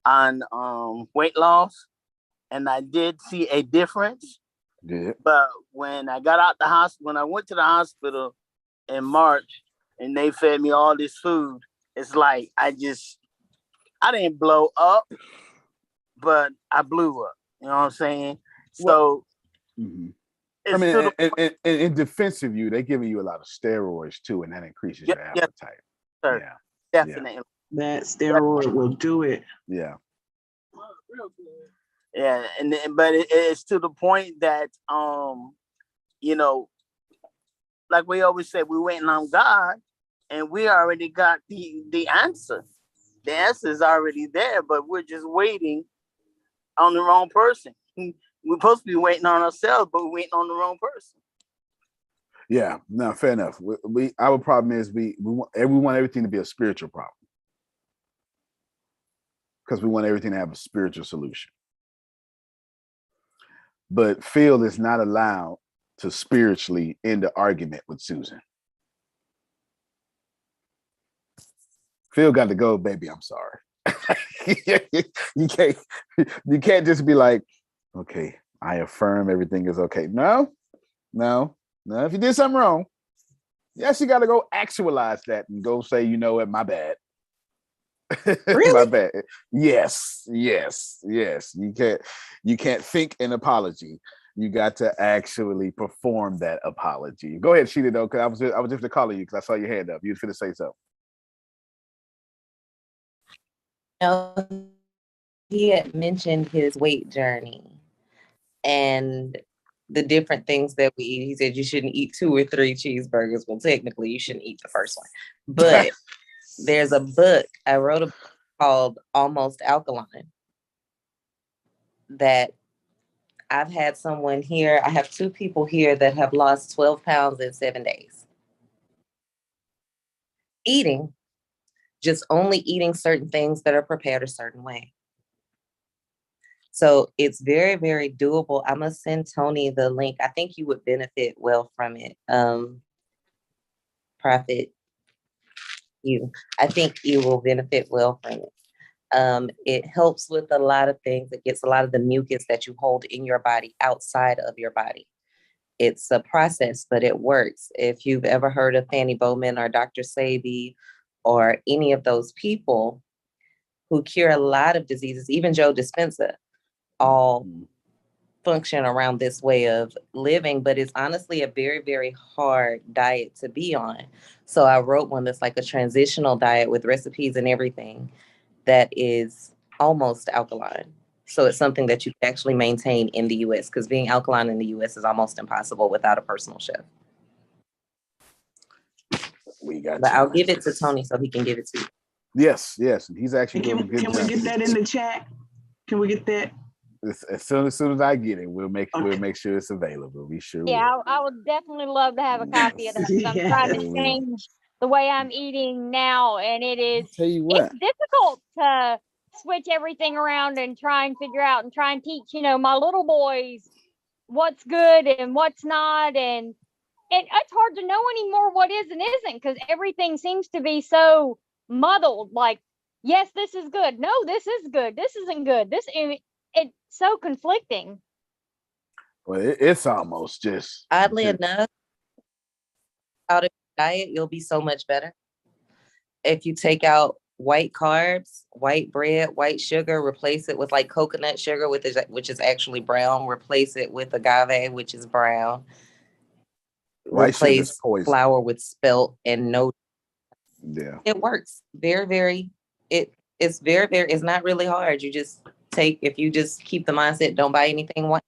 on weight loss, and I did see a difference. Good. But when I got out the hospital, when I went to the hospital in March, and they fed me all this food, it's like I didn't blow up, but I blew up. You know what I'm saying? So I mean, in defense of you, they're giving you a lot of steroids too, and that increases your appetite. Sir, Yeah, definitely. That steroid will do it. Yeah. Yeah, but it's to the point that you know, like we always say, we're waiting on God, and we already got the answer. The answer is already there, but we're just waiting on the wrong person. We're supposed to be waiting on ourselves, but we're waiting on the wrong person. Yeah, no, fair enough. We our problem is we want everything to be a spiritual problem because we want everything to have a spiritual solution. But Phil is not allowed to spiritually end the argument with Susan. Phil got to go, baby. I'm sorry. You can't just be like, okay, I affirm everything is okay. No. If you did something wrong, yes, you got to go actualize that and go say, you know what, my bad. Really? My bad. Yes. You can't think an apology. You got to actually perform that apology. Go ahead, Sheeta, though, because I was just calling you because I saw your hand up. You was going to say something. He had mentioned his weight journey and the different things that we eat. He said you shouldn't eat 2 or 3 cheeseburgers. Well, technically, you shouldn't eat the first one. But there's a book, I wrote a book called Almost Alkaline that I've had someone here. I have 2 people here that have lost 12 pounds in 7 days. Just only eating certain things that are prepared a certain way. So it's very, very doable. I'm gonna send Tony the link. I think you would benefit well from it. Prophet, I think you will benefit well from it. It helps with a lot of things. It gets a lot of the mucus that you hold in your body outside of your body. It's a process, but it works. If you've ever heard of Fanny Bowman or Dr. Sabi or any of those people who cure a lot of diseases, even Joe Dispenza, all function around this way of living, but it's honestly a very, very hard diet to be on. So I wrote one that's like a transitional diet with recipes and everything that is almost alkaline. So it's something that you can actually maintain in the US, because being alkaline in the US is almost impossible without a personal chef. But I'll give it to Tony so he can give it to you. Yes. He's actually doing a good job. job. Can we get that in the chat? Can we get that? As soon as I get it, we'll make sure it's available. We sure will. Yeah, I would definitely love to have a copy of that. 'Cause I'm trying to change the way I'm eating now, and it's difficult to switch everything around and try and figure out and try and teach, my little boys what's good and what's not, and it's hard to know anymore what is and isn't, because everything seems to be so muddled. Like, yes, this is good. No, this is good. This isn't good. It's so conflicting. Well, it's almost just oddly enough, out of your diet, you'll be so much better. If you take out white carbs, white bread, white sugar, replace it with like coconut sugar, which is actually brown, replace it with agave, which is brown. White replace flour with spelt and no. Yeah. It works. It's very, very, it's not really hard. If you just keep the mindset, don't buy anything white,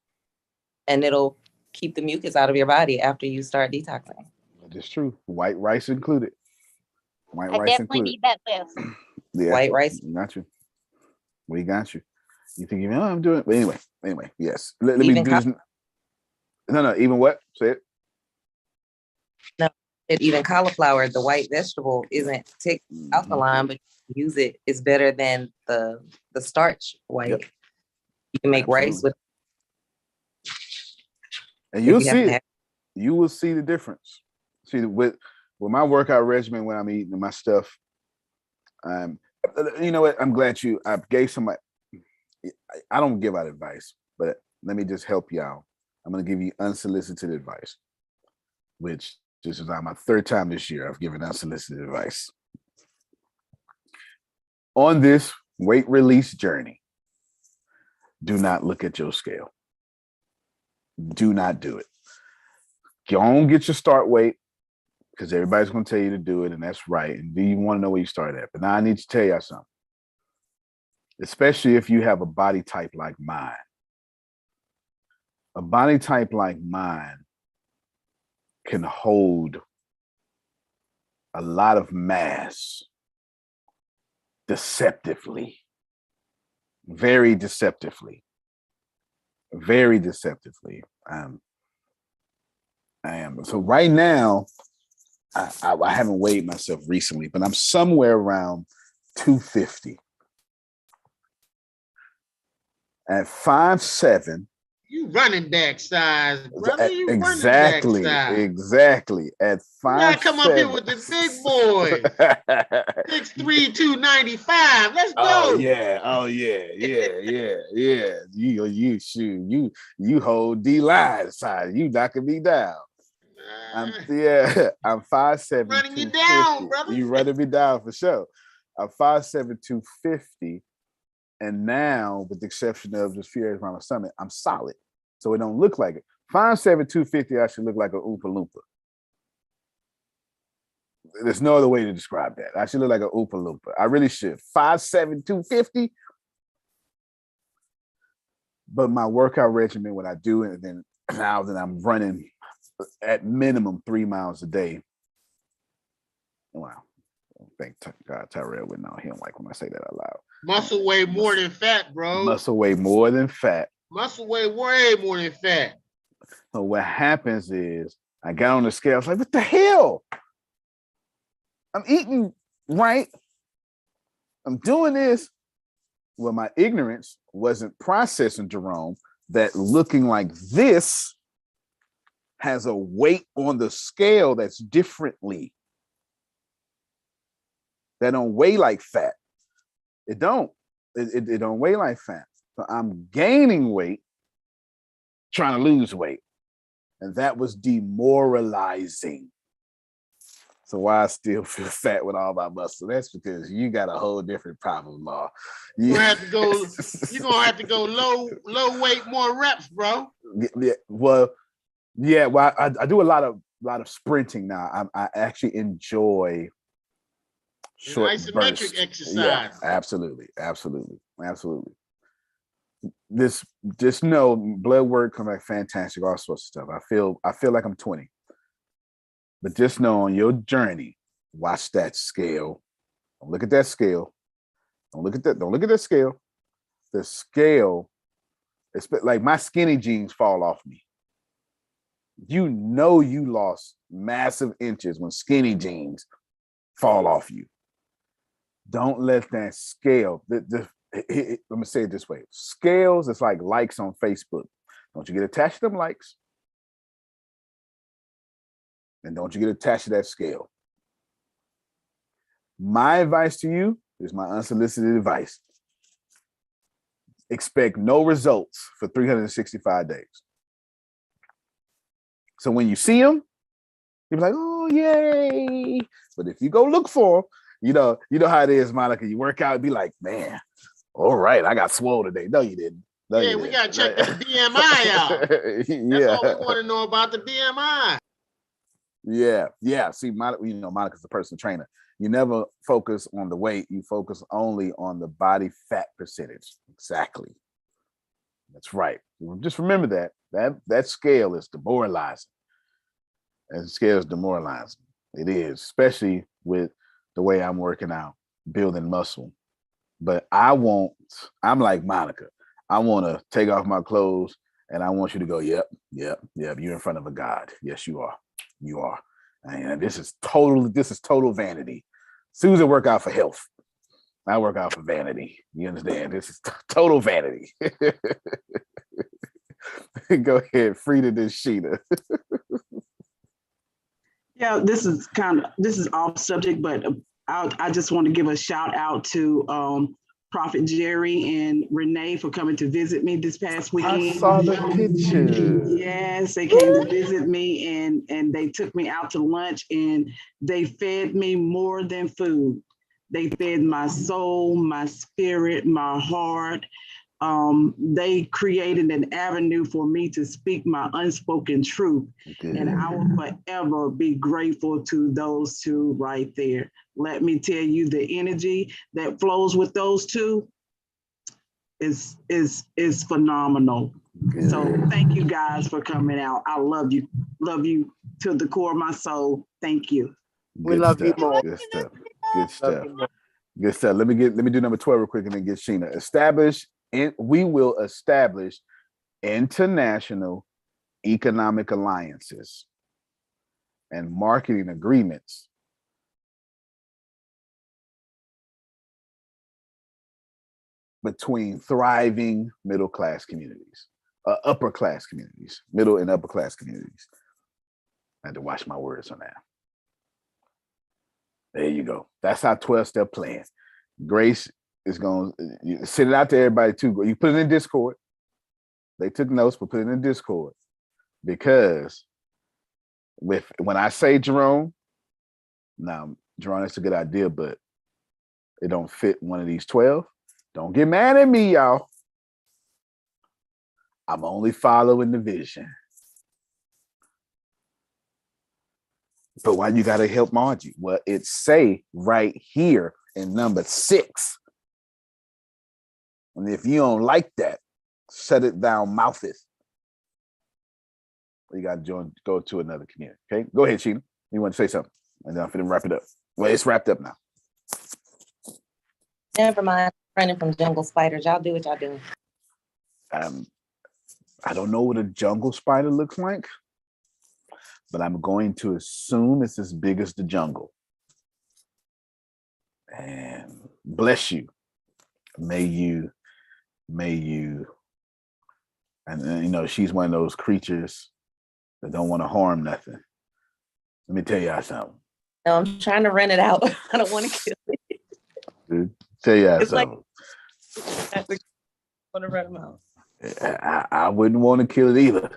and it'll keep the mucus out of your body after you start detoxing. That's true. White rice included. I definitely need that list. Yeah. White rice. Got you. We got you. You think I'm doing it? But anyway, yes. Let me do this. No, even what? Say it. No, even cauliflower, the white vegetable, isn't alkaline, but you use it. It's better than the starch white. Yep. You can make rice with. And you'll see it. You will see the difference. See, with my workout regimen, when I'm eating my stuff, you know what? I'm glad I gave somebody. I don't give out advice, but let me just help y'all. I'm going to give you unsolicited advice, which this is my third time this year I've given unsolicited advice. On this weight release journey, do not look at your scale. Do not do it. Don't get your start weight because everybody's going to tell you to do it, and that's right. And do you want to know where you start at? But now I need to tell you something, especially if you have a body type like mine. A body type like mine can hold a lot of mass deceptively, very deceptively. I am. So right now, I haven't weighed myself recently, but I'm somewhere around 250. At 5'7". You running back size, brother. You Exactly. running back size. Exactly. At 5'7". Come up here with the big boys. 6'3", 295. Let's go. Oh yeah. You hold D line size. You knocking me down. I'm 5'7". Running you down, brother. You running me down for sure. I'm 5'7", 250. And now, with the exception of just few areas around my stomach, I'm solid. So it don't look like it. 5'7", 250 actually look like an Oompa Loompa. There's no other way to describe that. I should look like an Oompa Loompa. I really should. 5'7", 250. But my workout regimen, when I do it, and then now that I'm running at minimum 3 miles a day. Wow. Thank God Tyrell wouldn't know. He don't like when I say that out loud. Muscle weigh more than fat, bro. Muscle weigh more than fat. Muscle weigh way more than fat. So what happens is I got on the scale. I was like, what the hell? I'm eating right. I'm doing this. Well, my ignorance wasn't processing, Jerome, that looking like this has a weight on the scale that's differently. That don't weigh like fat. It don't. It don't weigh like fat. So I'm gaining weight, trying to lose weight. And that was demoralizing. So why I still feel fat with all my muscle? That's because you got a whole different problem, Law. You're gonna have to go low weight, more reps, bro. I do a lot of sprinting now. I actually enjoy short isometric bursts. exercise. Yeah, absolutely. Just know blood work come back fantastic, all sorts of stuff. I feel like I'm 20. But just know on your journey, watch that scale. Don't look at that scale. Don't look at that scale. The scale, it's like my skinny jeans fall off me. You know you lost massive inches when skinny jeans fall off you. Don't let that scale. Let me say it this way. Scales is like likes on Facebook. Don't you get attached to them likes. And don't you get attached to that scale. My advice to you is my unsolicited advice. Expect no results for 365 days. So when you see them, you'll be like, oh, yay. But if you go look for them, you know how it is, Monica. You work out and be like, man, all right, I got swole today. No, you didn't. We got to check the BMI out. That's all we want to know about the BMI. Yeah. See, Monica's the personal trainer. You never focus on the weight. You focus only on the body fat percentage. Exactly. That's right. Just remember that scale is demoralizing. And the scale is demoralizing. It is, especially with the way I'm working out, building muscle. But I'm like Monica. I want to take off my clothes and I want you to go, yep. You're in front of a God. Yes, you are. You are. And this is total vanity. Susan work out for health. I work out for vanity. You understand? This is total vanity. Go ahead, Frida and Sheeta. Yeah, this is off subject, but I just want to give a shout out to Prophet Jerry and Renee for coming to visit me this past weekend. I saw the picture. Yes, they came to visit me and they took me out to lunch and they fed me more than food. They fed my soul, my spirit, my heart. They created an avenue for me to speak my unspoken truth. Good. And I will forever be grateful to those two right there. Let me tell you, the energy that flows with those two is phenomenal. Good. So thank you guys for coming out. I love you to the core of my soul. Thank you. We love you more. Good stuff. Good stuff. Good stuff. Let me do number 12 real quick and then get Sheena. We will establish international economic alliances and marketing agreements between thriving middle-class communities, upper-class communities, middle and upper-class communities. I had to watch my words on that. There you go. That's our 12-step plan. Grace is going to send it out to everybody too. You put it in Discord. They took notes, but put it in Discord. Because when I say Jerome, now Jerome, that's a good idea, but it don't fit one of these 12. Don't get mad at me, y'all. I'm only following the vision. But why you gotta help Margie? Well, it say right here in number 6. And if you don't like that, shut it down, moutheth. You gotta go to another community. Okay, go ahead, Sheena. You want to say something? And then I'm gonna wrap it up. Well, it's wrapped up now. Never mind. Running from jungle spiders. Y'all do what y'all do. I don't know what a jungle spider looks like, but I'm going to assume it's as big as the jungle. And bless you. May you, and she's one of those creatures that don't want to harm nothing. Let me tell y'all something. No, I'm trying to rent it out. I don't want to kill it. Dude, tell y'all It's something. I want to rent them out. I wouldn't want to kill it either.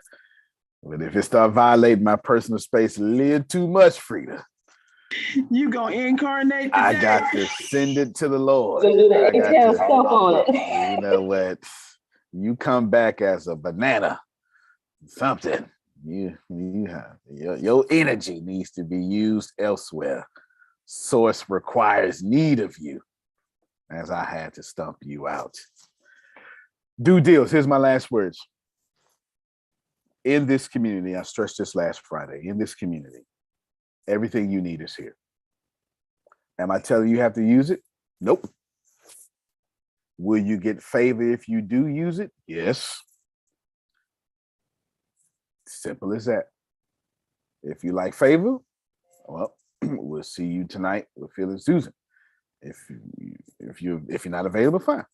But if it start violating my personal space a little too much, Frida, you gonna incarnate today? I got to send it to the Lord. So do the ATS stuff on it. You know what? You come back as a banana, something. You have your energy needs to be used elsewhere. Source requires need of you, as I had to stump you out. Do deals. Here's my last words. In this community, I stressed this last Friday, in this community, everything you need is here. Am I telling you have to use it? Nope. Will you get favor if you do use it? Yes. Simple as that. If you like favor, well, we'll see you tonight with Phil and Susan. If you're not available, fine.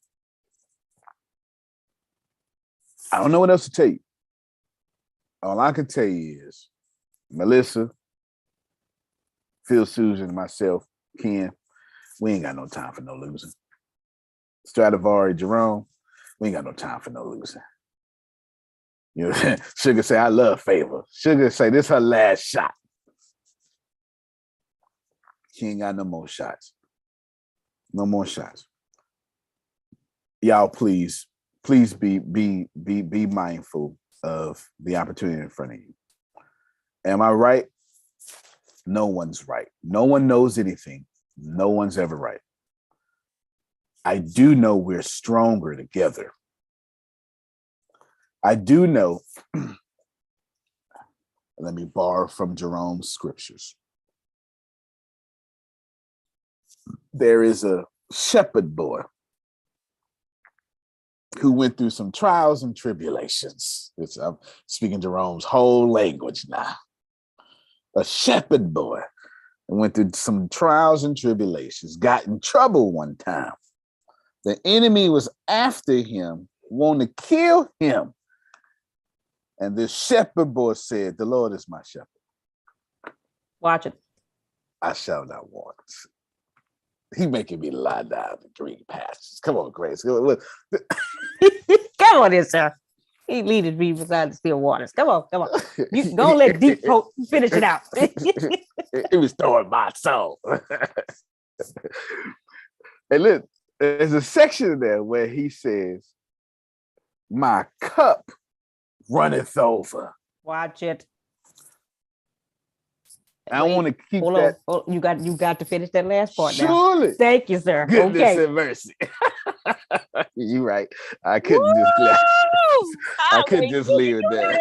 I don't know what else to tell you. All I can tell you is Melissa, Phil, Susan, myself, Ken, we ain't got no time for no losing. Stradivari, Jerome, we ain't got no time for no losing. You know, Sugar say, I love favor. Sugar say, this her last shot. She ain't got no more shots. No more shots. Y'all, please be mindful of the opportunity in front of you. Am I right? No one's right. No one knows anything. No one's ever right. I do know we're stronger together. I do know, let me borrow from Jerome's scriptures. There is a shepherd boy who went through some trials and tribulations. I'm speaking Jerome's whole language now. A shepherd boy went through some trials and tribulations, got in trouble one time. The enemy was after him, wanted to kill him. And this shepherd boy said, the Lord is my shepherd. Watch it. I shall not want. He making me lie down the green pastures. Come on, Grace. Come on in, sir. He leading me beside the still waters. Come on. You gonna let Deep finish it out. He was throwing my soul. And look, there's a section there where he says, "My cup runneth over." Watch it. I want to keep that. You got to finish that last part now. Surely. Thank you, sir. Goodness and mercy. You right. I couldn't just leave it there.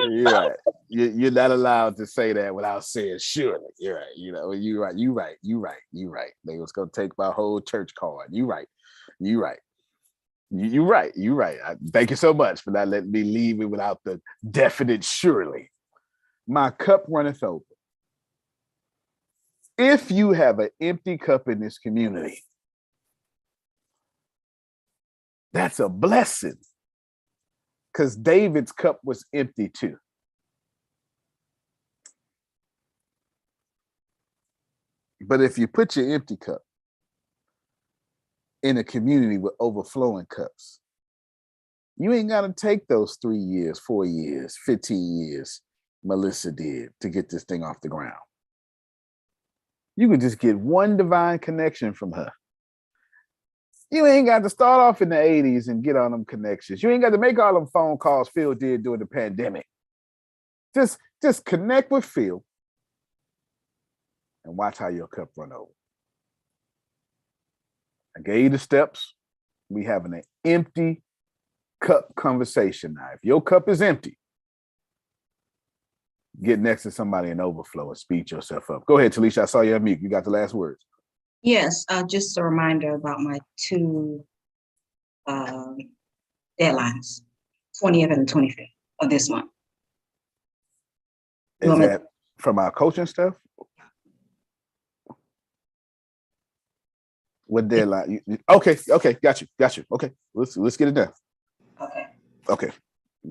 You're right. You're not allowed to say that without saying surely. You're right. You're right. They was gonna take my whole church card. You're right. Thank you so much for not letting me leave it without the definite surely. My cup runneth over. If you have an empty cup in this community, that's a blessing, because David's cup was empty too. But if you put your empty cup in a community with overflowing cups, you ain't got to take those 3 years, 4 years, 15 years Melissa did to get this thing off the ground. You could just get one divine connection from her. You ain't got to start off in the 80s and get on them connections. You ain't got to make all them phone calls Phil did during the pandemic. Just connect with Phil and watch how your cup run over. I gave you the steps. We having an empty cup conversation now. If your cup is empty, get next to somebody and overflow and speed yourself up. Go ahead, Talisha. I saw you unmute. You got the last words. Yes, just a reminder about my 2 deadlines, 20th and 25th of this month. Is that from our coaching stuff? What deadline? Okay, got you. Okay, let's get it done. Okay,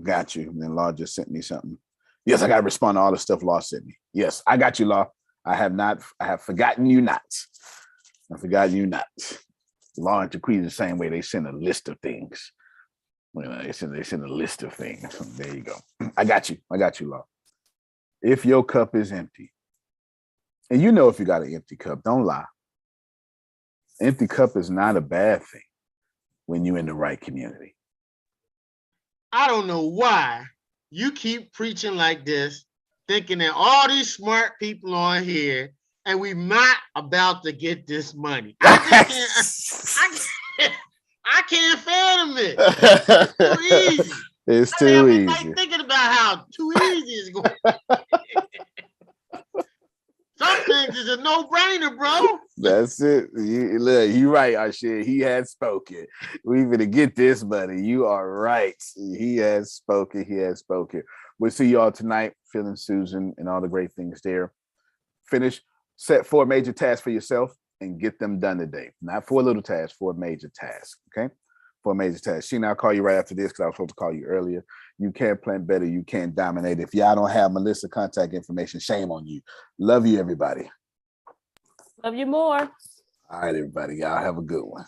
got you. And then Law just sent me something. Yes, I got to respond to all the stuff Law sent me. Yes, I got you, Law. I have forgotten you not. Law and Jaquita the same way. They send a list of things. They send a list of things. There you go. I got you, Law. If your cup is empty, and you know if you got an empty cup, don't lie. Empty cup is not a bad thing when you're in the right community. I don't know why you keep preaching like this, thinking that all these smart people on here, and we not about to get this money. I can't fathom it. It's too easy. It's too easy. Like thinking about how too easy it's going. Some things is a no-brainer, bro. That's it. Look, you right, Ashir. He has spoken. We gonna get this money. You are right. He has spoken. We'll see you all tonight. Phil, Susan, and all the great things there. Finish. Set 4 major tasks for yourself and get them done today. Not 4 little tasks, 4 major tasks. Okay? 4 major tasks. Sheena, I'll call you right after this because I was supposed to call you earlier. You can't plan better. You can't dominate. If y'all don't have Melissa contact information, shame on you. Love you, everybody. Love you more. All right, everybody. Y'all have a good one.